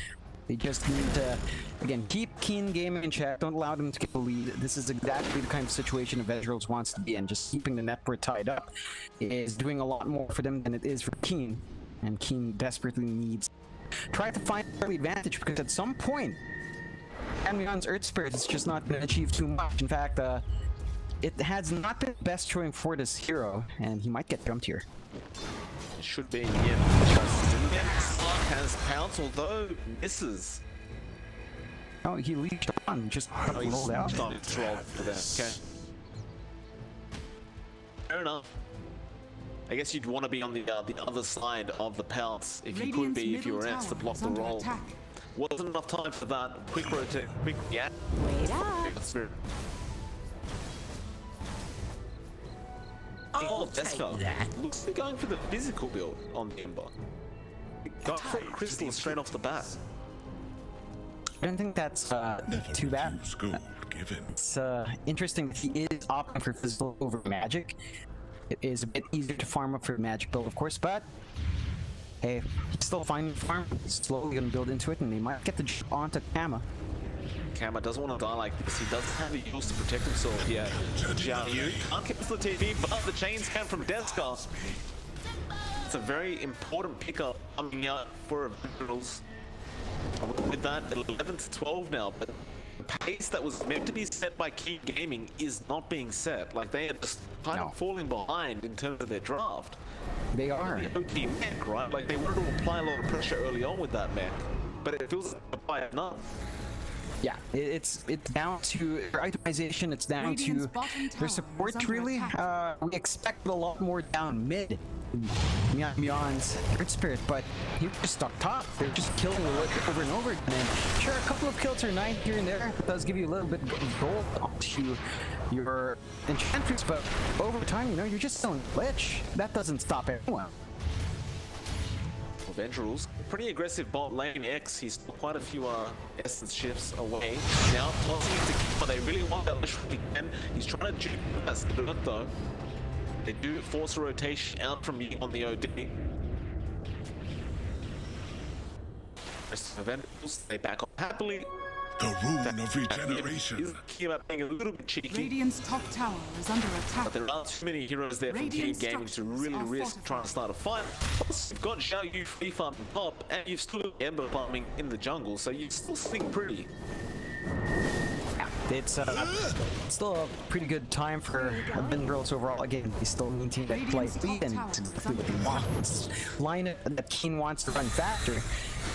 They just need to, again, keep Keen Gaming in check, don't allow them to get the lead. This is exactly the kind of situation Avengerls wants to be in. Just keeping the net worth tied up is doing a lot more for them than it is for Keen, and Keen desperately needs try to find early advantage, because at some point, Amion's Earth Spirit is just not going to achieve too much. In fact, it has not been the best showing for this hero, and he might get jumped here. It should be, yeah. Slark has pounced, although misses. Oh, he leaped on, just rolled out. Started to roll for that. Okay. Fair enough. I guess you'd want to be on the other side of the pounce if you could be, if you were asked to block the roll. Wasn't enough time for that. Quick rotate, quick react. Wait up. Oh, Deska looks like going for the physical build on the Ember. Got for Crystal straight off the bat. I don't think that's too bad. It's interesting that he is opting for physical over magic. It is a bit easier to farm up for the magic build, of course, but hey, he's still finding farm. He's slowly gonna build into it, and they might get the jump onto Kama. Kama doesn't want to die like this. He doesn't have the use to protect himself here. Xiao Yu can't cancel the TV, but the chains come from Deska. It's a very important pickup coming out for Avengerls. With that, 11 to 12 now, but the pace that was meant to be set by Key Gaming is not being set. Like, they are just kind of falling behind in terms of their draft. They are. The OT mech, right? Like, they wanted to apply a lot of pressure early on with that mech, but it feels like enough. Yeah, it's down to their itemization, it's down to their support, really. We expected a lot more down mid. Mion's Earth Spirit, but he was just stuck top. They're just killing it over and over again. Sure, a couple of kills are nice here and there. It does give you a little bit of gold onto your enchantress, but over time, you know, you're just selling glitch. That doesn't stop everyone. Avengerls, pretty aggressive bot lane X. He's quite a few essence shifts away. Now tossing it to Kima. They really want that literally can. He's trying to juke us though. They do force a rotation out from me on the OD. Rest of Avengerls, they back up happily. The rune of regeneration. He's thinking about being a little bit cheeky. Radiant's top tower is under attack. But there are too many heroes there from King Radiant Gaming to structures really are risk trying to start a fight. Plus, you've got Xiao Yu free farming top, and you've still got Ember farming in the jungle, so you're still sitting pretty. It's still a pretty good time for Avengerls overall. Again, they still maintain that slight lead, and it's exactly what they want. It's line it that Keen wants to run faster.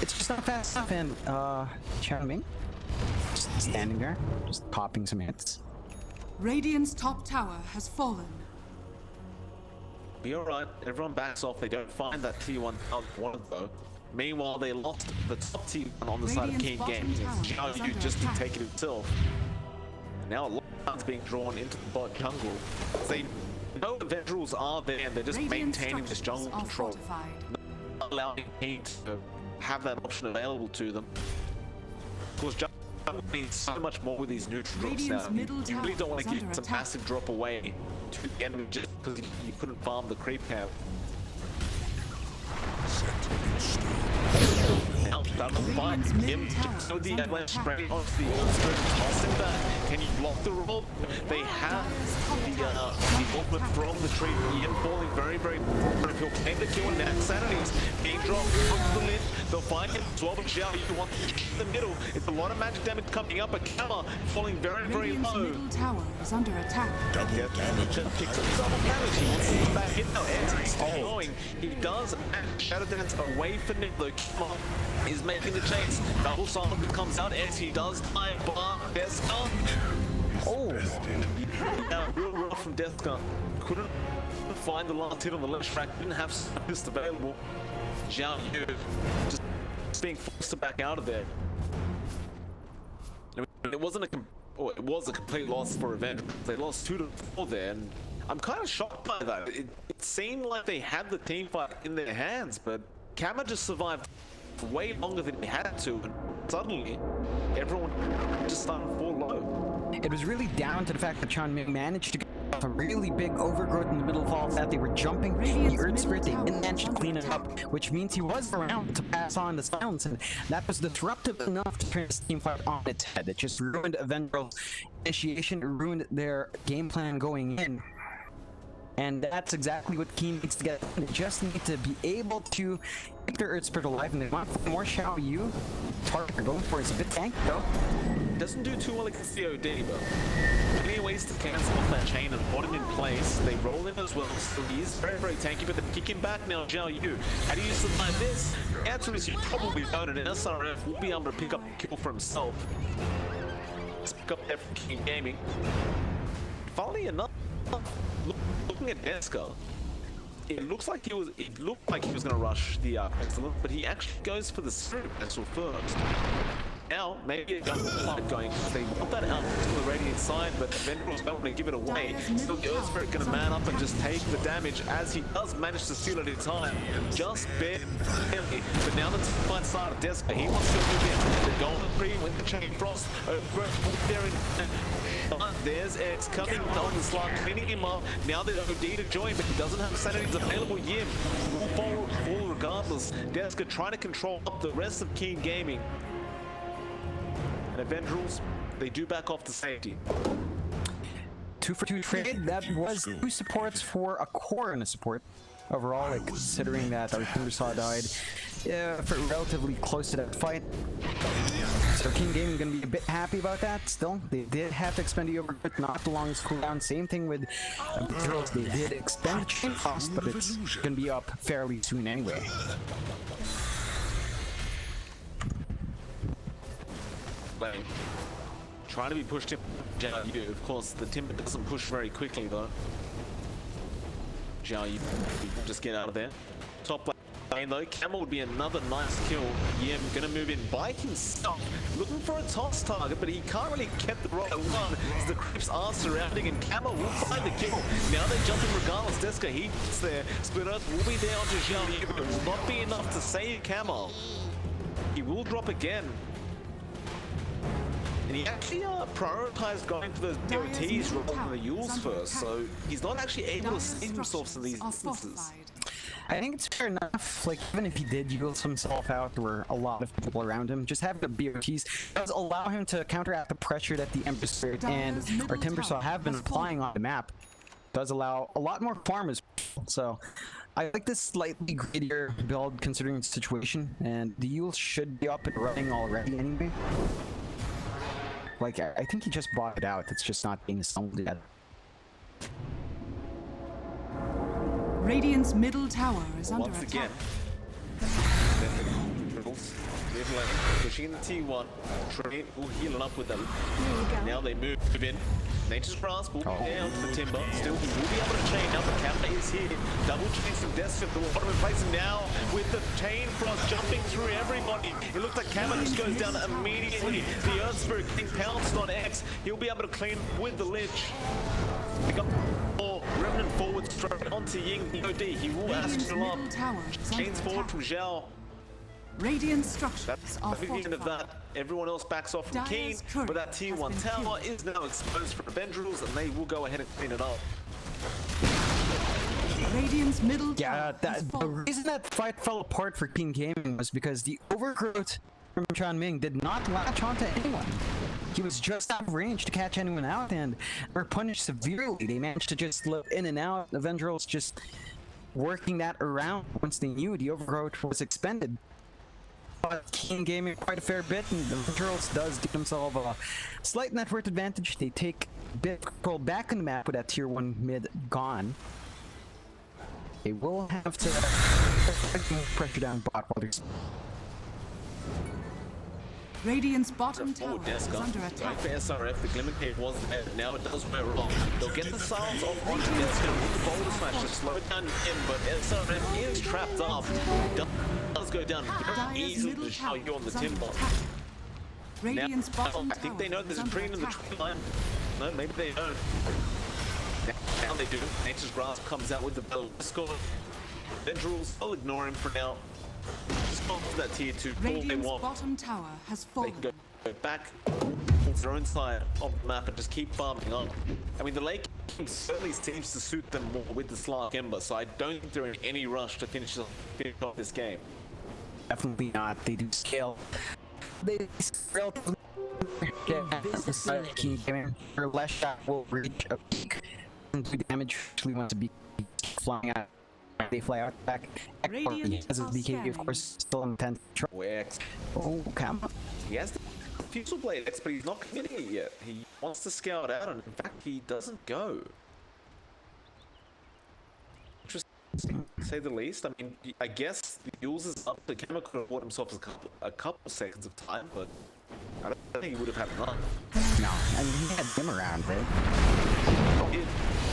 It's just not fast enough, and Xiaoming just standing there, just popping some hits. Radiant's top tower has fallen. Be alright, everyone backs off, they don't find that T1 out wanted though. Meanwhile, they lost the top T1 on the side of King Radiant's Gaming. bottom It's tower is Xiao Yu under just to attack. take it himself. Now a lot of lines being drawn into the bot jungle. They know the Avengerls are there and they're just Radiant maintaining this structures jungle are control. fortified. Not allowing King to have that option available to them. Of course, jungle means so much more with these neutral drops Radiant's now. middle You really tower don't want is to give under some attack. massive drop away to the enemy just because you couldn't farm the creep camp. Now, that was fine. Radiant's middle Him tower so is the under avalanche attack. straight onto the ultimate, toss him back. Can you block the roll? They have the ultimate from the tree. Ian falling very, very forward. If he'll claim the kill and max sanities, being dropped off the lid, they'll find him as well. But Xiao Yu wants to get in the middle. It's a lot of magic damage coming up, but Kama falling very, very Radiant's low. middle tower is under attack. Double damage. Just picks up double damage. He wants to come back in now. Ed's still going. He does Shadow Dance away from Nick, though. Kima is making the chase. Double silent comes out. Ed, he does die. Bar, Deska. Oh, Now, real rough from Deska. Couldn't find the last hit on the left track. Didn't have assist available. Xiao Yu just being forced to back out of there. I mean, it wasn't it was a complete loss for Avengers. They lost 2-4 there, and I'm kind of shocked by that. It seemed like they had the team fight in their hands, but Kama just survived way longer than he had to, and suddenly everyone just started to fall low. it was really down to the fact that Chan Ming managed to get off a really big overgrowth in the middle of all that. They were jumping the Radiant's Earth Spirit, they middle didn't manage to tower clean is it up, under which means he was around to pass on the silence, and that was disruptive enough to turn this team fight on its head. It just ruined Avenger's initiation, it ruined their game plan going in. And that's exactly what Keen needs to get. They just need to be able to keep their Earth Spirit alive, and they want more Xiao Yu. Target they're going for is a bit tanky though. Doesn't do too well against the OD, but plenty of ways to cancel off that chain and put him in place. They roll in as well, so he is very, very tanky, but they kick him back now, Xiao Yu. How do you survive this? The answer is you probably don't, and SRF will be able to pick up the kill for himself. Let's pick up there from King Gaming. Funnily enough, looking at Deska, it looked like he was going to rush the excellent, but he actually goes for the spirit vessel first. Now, maybe a gun fight going. They want that out to the Radiant side, but Avengerls don't want to give it away. So the Earth Spirit going to man up and just take the damage, as he does manage to steal it in time. Just barely. But now that the fight started, Deska, he wants to move in. The Golden Tree with the Chain Frost. There in. There's X coming on the slot, cleaning him up. Now there's OD to join, but he doesn't have sanities available. Yim will fall regardless. Deska trying to control up the rest of King Gaming. And Avengerls, they do back off to safety. 2-for-2 trade. That was 2 supports for a core and a support. Overall, like, considering that our Thundersaw died for relatively close to that fight. So King Gaming gonna be a bit happy about that. Still, they did have to expend the overgrowth, not the longest cooldown. Same thing with Girls. They did extend the chain cost, but it's gonna be up fairly soon anyway. Lane. Trying to be pushed in Xiao Yu. Of course, the Timber doesn't push very quickly though. Xiao Yu just get out of there. Top lane though, Camel would be another nice kill. Yim gonna move in by himself, looking for a toss target, but he can't really get the right one as the creeps are surrounding, and Camel will find the kill. Now they're jumping regardless. Deska, he gets there. Split Earth will be there onto Xiao Yu, but it will not be enough to save Camel. He will drop again. And he actually prioritized going for those DOTs rather than the Yules first, so he's not actually able to save himself in these instances. I think it's fair enough. Like, even if he did use himself out, there were a lot of people around him. Just having the BO2s does allow him to counteract the pressure that the Ember Spirit and our Timbersaw have been applying on the map. Does allow a lot more farmers. So, I like this slightly greedier build considering the situation, and the Yule should be up and running already anyway. Like, I think he just bought it out. It's just not being assembled yet. Radiant's middle tower is under Once attack. again, they've like pushing the T1. Train will heal it up with them. Now they move in. Nature's Grasp will be down to the Timber. Still, he will be able to chain. Now the camera is here. Double chain from Destin. The bottom of place now with the chain frost jumping through everybody. It looks like Camera just goes down immediately. The Earth Spirit getting pounced on X. He'll be able to clean with the Lich. We got more Revenant forward straight onto Ying. The OD. He will Radiant's astral up. middle tower is under Chains forward attack. from Zhao. Radiant structures That's are the beginning of fortified. that. Everyone else backs off from Keen, Dire's courier but that has T1 been tower killed. is now exposed for Avengerls, and they will go ahead and clean it up. Radiant's middle Yeah, tower is the fallen. reason that fight fell apart for King Gaming was because the overgrowth from Chan Ming did not latch onto anyone. He was just out of range to catch anyone out and were punished severely. They managed to just slip in and out. Avengerls just working that around once they knew the overgrowth was expended. But King Gaming quite a fair bit, and the Avengerls does give themselves a slight net worth advantage. They take a bit of control back on the map with that tier 1 mid gone. They will have to pressure down bot while there's Radiant's bottom tower Forward desk is up. under attack. Right for SRF, the Glimmer Cave was there. Now it does wear off. They'll get the silence off onto Deska with the boulder smash to slow it down in, but SRF is trapped up. Does go down very Dire's easily middle to show tower you on the is under Timber. attack. Radiant's bottom I think tower they know there's is a under tree in the attack. tree line. No, maybe they don't. Now they do. Nature's Grasp comes out with the battle score. Avengerls, I'll ignore him for now. Just go for that tier 2. All they Radiant's want. bottom tower has They fallen. can go back to their own side of the map and just keep farming on. I mean, the late game certainly seems to suit them more with the Slark Ember, so I don't think they're in any rush to finish off this game. definitely not. They do scale. They relatively King Gaming. Their less shot will reach a peak and do damage. Actually wants to be flying out. They fly out back. Radiant As his are BK, of scanning. course, still intent. Wex. Oh, come on. He has the Fusel Blade X, but he's not committing it yet. He wants to scout out, and in fact, he doesn't go. Interesting, to say the least. I mean, I guess the Yules is up. The Gamma could have bought himself a couple seconds of time, but I don't think he would have had enough. No, I mean, he had them around, right?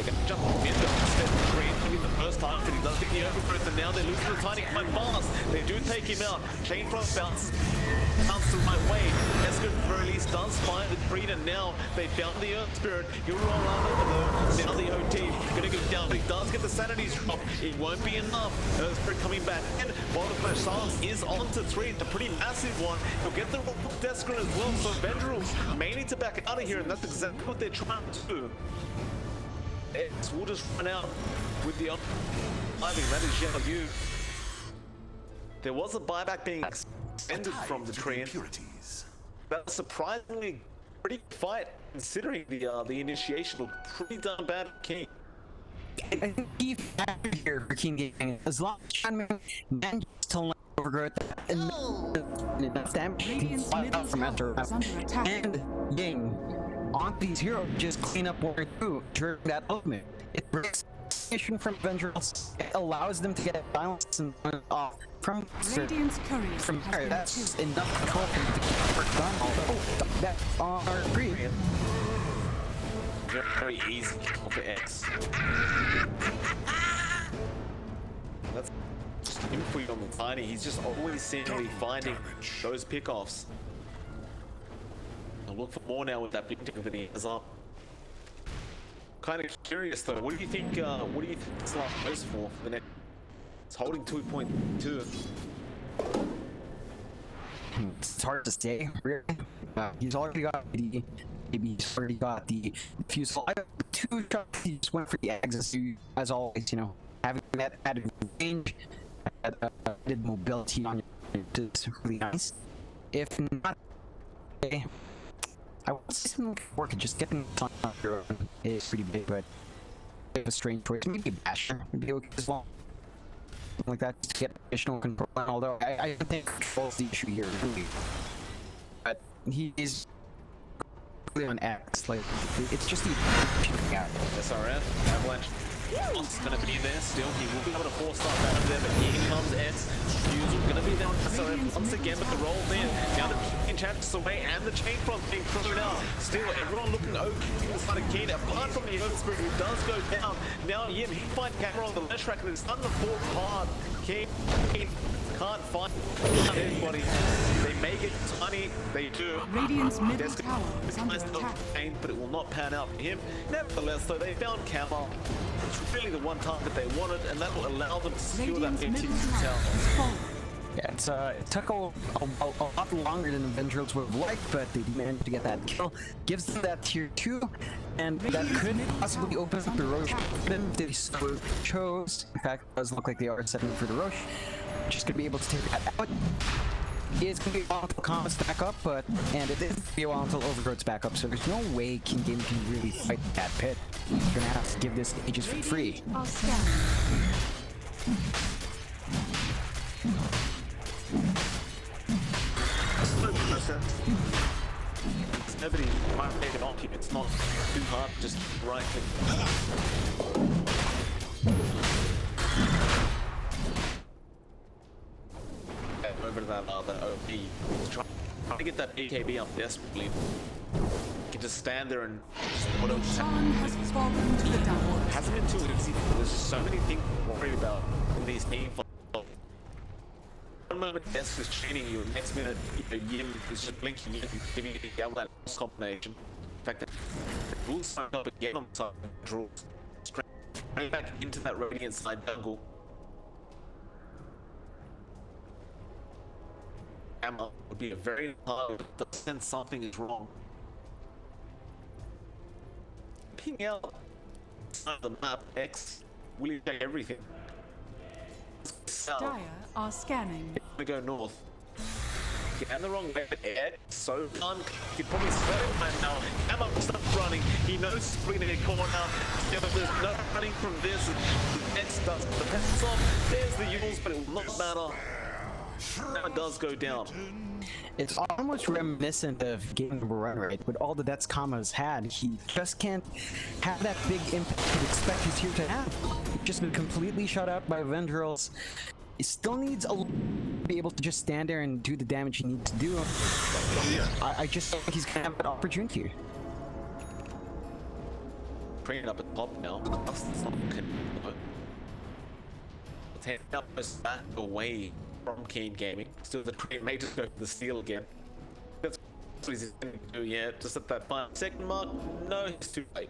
They're going to jump in instead of creating the first time, but he does get the overgrowth, and now they're losing the tiny quite fast. They do take him out. Chain Frost bounces the right way. Esker at the very least does find the Creed, and now they found the Earth Spirit. He'll roll out over though. Now the OT gonna go down, but he does get the Sanity's drop. It won't be enough. Earth Spirit coming back in. While the Flash Silence is on to 3. It's a pretty massive one. He'll get the Desker as well, so Avengerls may need to back out of here, and that's exactly what they're trying to do. X will just run out with the diving. That is Yellow U. There was a buyback being extended from the tree. Impurities. That was surprisingly pretty good fight, considering the initiation looked pretty damn bad for King. I think he's happy here for King Gaming. As long as Shanman manages to let overgrowth and enough damage, he can Radiant's fly middle out from tower after is under attack. and Ying on these heroes just clean up 1 or 2 during that ultimate. It breaks mission from Avengerls. It allows them to get balance and off from Radiant's courier from has there. been That's killed. enough control for them to keep work done. Although that are free. Very easy kill for X. That's just him for you on the tiny. He's just always seemingly finding those pickoffs. I'll look for more now with that big tick that he has up. Kind of curious though. What do you think? What do you think this last goes for the next? It's holding 2.2. It's hard to say, really. He's already got the, maybe he's already got the fusel. I got 2 shots. He just went for the exits. As always, you know, having that added range, added mobility on your, it's really nice. If not, I would say something like work. Just getting on your own is pretty big, but a strange choice. Maybe a basher would be okay as well. Something like that to get additional control. Although I don't think control's the issue here, really. But he is clearly on X. Like it's just the SRF, Avalanche. It's gonna be there still. He will be able to force start that up there, but here comes Eds. Hughes is gonna be there on SRF once again, but the roll there. Now the enchantments away and the chain front being thrown out. Still, everyone looking okay inside of Keen, apart from the Earth Spirit who does go down. Now Yim, he finds camera on the left track and it's on the fourth part. Keen can't find anybody. They make it tiny, they do. Radiant's middle Deska tower is under tries to attack. obtain, but it will not pan out for him. Nevertheless, though, they found Camel. It's really the one target they wanted, and that will allow them to secure that Radiant's 18 middle tower. tower is falling. Yeah, it took a lot longer than Avengerls would have liked, but they did manage to get that kill. Gives them that tier 2, and that could possibly open up the Roche if they so chose. In fact, it does look like they are setting for the Roche. Just gonna be able to take that out. It's gonna be a while until Comet's back up, and it is gonna be a while until Overgrowth's back up, so there's no way King Gaming can really fight that pit. You're gonna have to give this Aegis for free. Are scanning. Nobody might take it off you. It's not too hard, just right click. Over to that other OP. Trying to get that AKB up desperately. You can just stand there and just auto Sean has fallen to the downward. hasn't been too easy. There's just so many things to worry about in these team fights. One moment Desk is training you, next minute Yim is just blinking you and giving you that last combination. In fact, the rules sign up again on top of the rules. Straight back into that Radiant side jungle. Emma would be a very hard to sense something is wrong. Ping out side of the map X will you check everything. South. Dire are scanning. We go north. Get the wrong way, but Ed, so done. You could probably spell it right now. Emma stops running. He knows he's going to get caught now. Yeah, but there's no running from this. Ed does the pests off. There's the Yules, but it will not matter. Now it does go down. It's almost reminiscent of Game Number 1, right? With all the deaths Kama's had, he just can't have that big impact you'd expect his tier to have. He's just been completely shut out by Avengerls. He still needs to be able to just stand there and do the damage he needs to do. I just think he's gonna have that opportunity. Bring it up at top now. That's not good. Take up back away from Keen Gaming. Still the train may just go for the steal again. That's what he's going to do, yeah. Just at that 5 second mark. No, he's too late.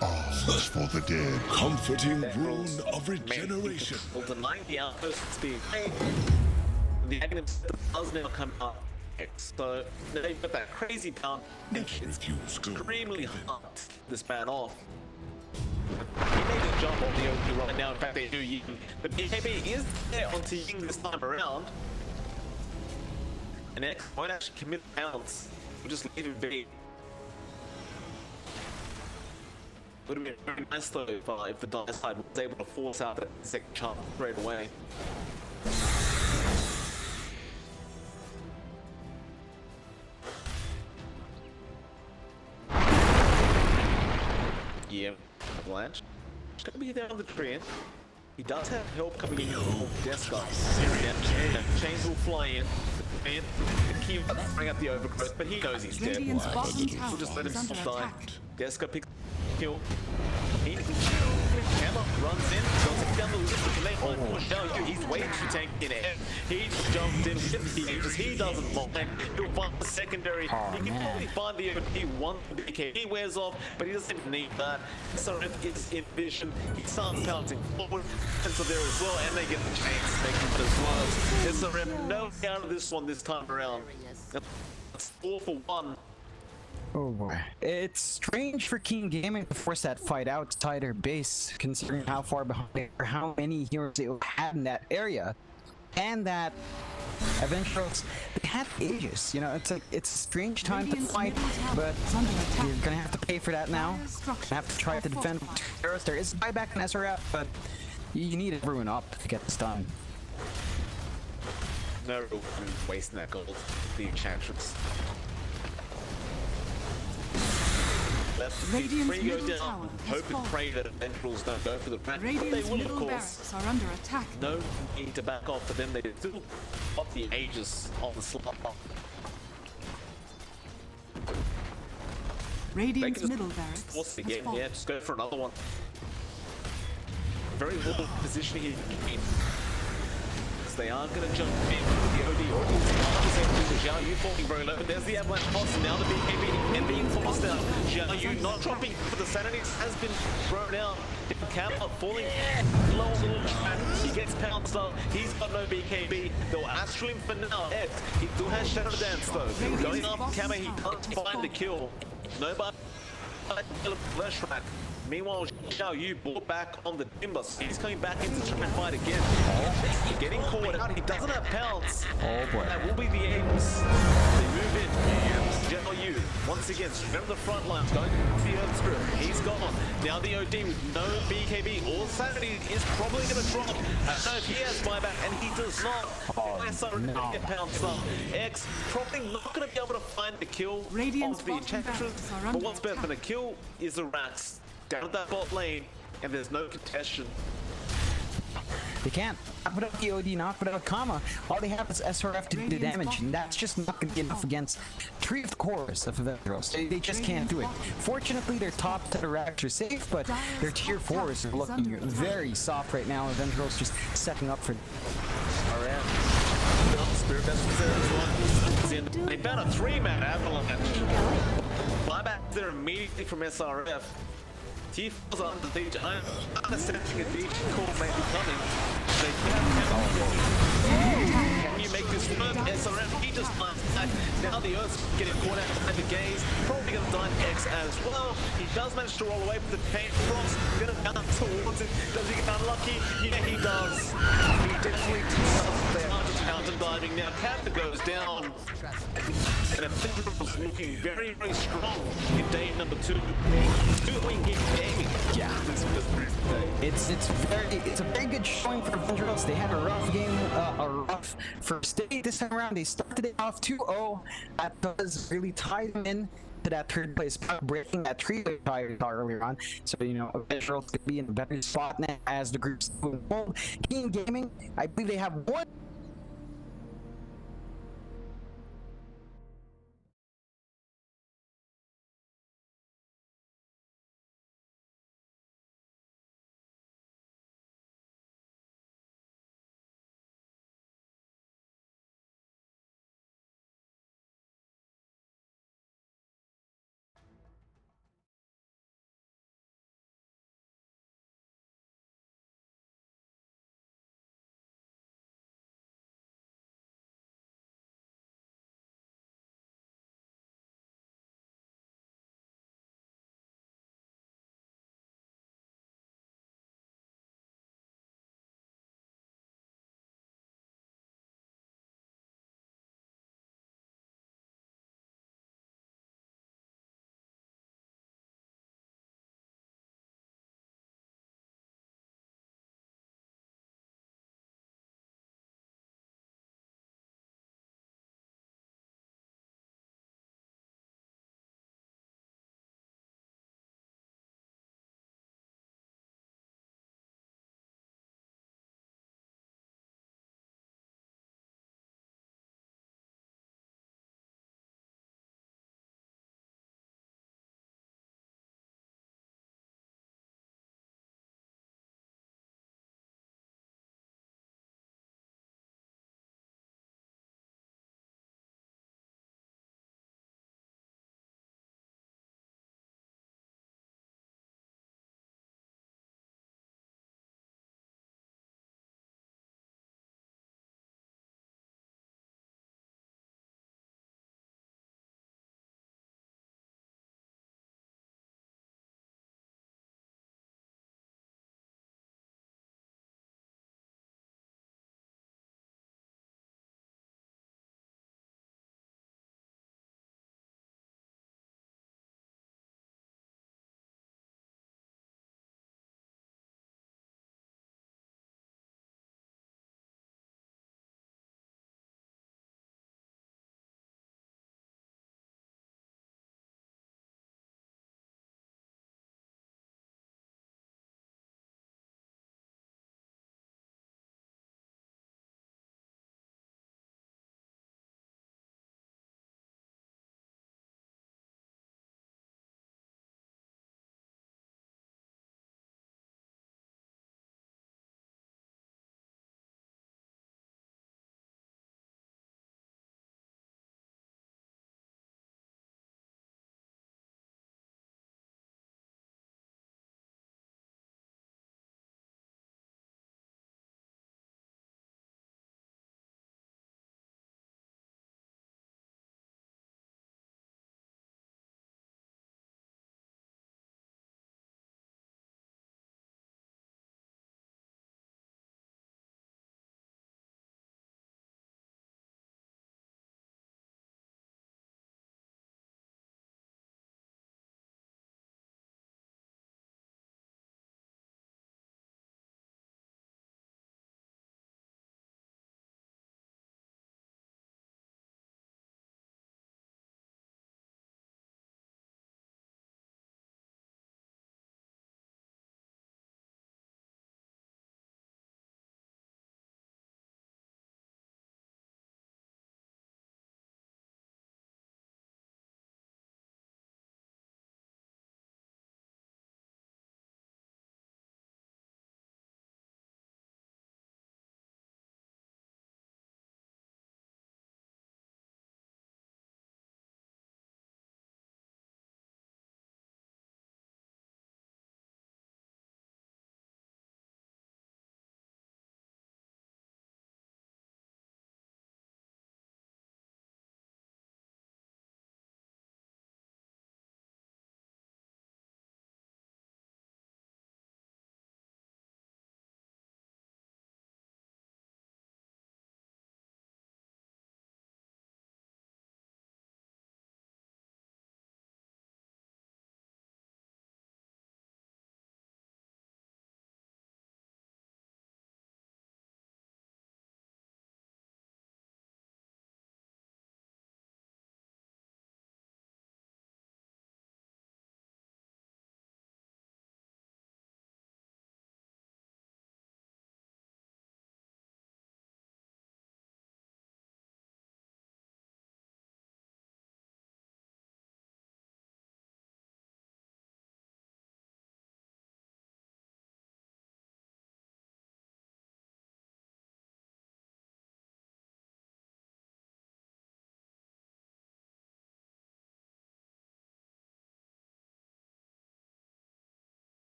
Alms for the dead. Comforting rune of regeneration. Well, denying the outposts being made. The Aghanim does now come up. So they've got that crazy pound. It's extremely hard to get this man off. He may just jump on the OP right now. In fact, they do Ying. But BKB is there onto Ying this time around. And X won't actually commit bounce. We'll just leave it be. Would have been very nice though if the Dire side was able to force out that second chance straight away. Yeah, Avalanche. He's gonna be there on the tree. He does have help coming in from Deska. Chains will fly in. And the key will bring up the overgrowth, but he knows he's dead. Radiant's bottom tower We'll just let him is under die. attack. Deska picks kill. Hammer runs in, goes down the list of the lane. Push down, he's way too tanky in air. He just jumped in with the Aegis. He doesn't mind. He'll find the secondary. He can probably find the OP once the BK. He wears off, but he doesn't need that. So it's in vision. He starts pouncing forward. And so there as well, and they get the chains taken as well. It's a rep. No out of this one this time around. That's 4 for 1. Oh boy. It's strange for King Gaming to force that fight outside their base, considering how far behind they are, how many heroes they had in that area, and that Avengerls, they had Aegis. You know, it's like, it's a strange time to Radiant's fight, middle tower but is under attack. you're gonna have to pay for that now. Dire structures You have to try are to defend fortified. heroes. There is a buyback in SRF, but you need everyone up to get this done. No real point in wasting that gold. The enchantress. Let the Radiant's three go middle down. tower is Hope and falling. pray that Avengerls don't go for the plant. They Radiant's will, of middle course. barracks are under attack. No need to back off, but then they still got the Aegis on the slot. They Radiant's can just middle barracks force the has game. fallen. Yeah, just go for another one. Very little positioning here. They are going to jump in with the OD. Xiao Yu falling very low. There's the avalanche boss, and now the BKB and being forced out. Xiao Yu not dropping, but the sanity has been thrown out. Cap falling low on the little track. He gets pounced up. He's got no BKB. They'll astral him for now. Ed, he still has Shadow Dance though. Going up Kama, he can't find the kill. Nobody flash rack. Meanwhile, Xiao Yu brought back on the Nimbus. He's coming back into try and fight again. Getting caught out. He doesn't have pounce. Oh boy. That will be the Aegis. They move in. Xiao Yu, once again, straight on the front lines, going to the Earth Spirit. He's gone. Now the OD with no BKB or sanity is probably going to drop. I don't know if he has buyback, and he does not. no. Get pounced up. X probably not going to be able to find the kill Radiant's of the bottom Enchantress. barracks are But under what's better than a attack. kill is the Rats down that bot lane, and there's no contestation. They can't. Not without the OD, not without Kama. All they have is SRF to do the Radiant's damage, bottom and that's just not going to be enough against three of the cores of Avengerls. They just can't do it. Fortunately, their top set of racks are safe, but their tier 4s are looking very soft right now. Avengerls just setting up for... Alright. Spirit Vessel there as well. They found a 3-man avalanche. Buyback there immediately from SRF. T4's under the siege. I'm understanding a siege call may be coming. They can you make this work? SRF, he just finds that. Now the Earth's getting caught out by the gaze. Probably going to die X as well. He does manage to roll away, but the paint frost going to come towards it. Does he get unlucky? Yeah, he does. He definitely does. They are just mountain diving now. Capta goes down. And Avengerls looking very, very strong in day number 2. Doing gaming. Yeah. It's a very good showing for Avengerls. They had a rough game, a rough first day. This time around, they started it off 2-0. That does really tie them in to that third place spot, breaking that three-way tie we saw earlier on. So, you know, Avengerls could be in a better spot now as the groups move forward. King Gaming, I believe they have one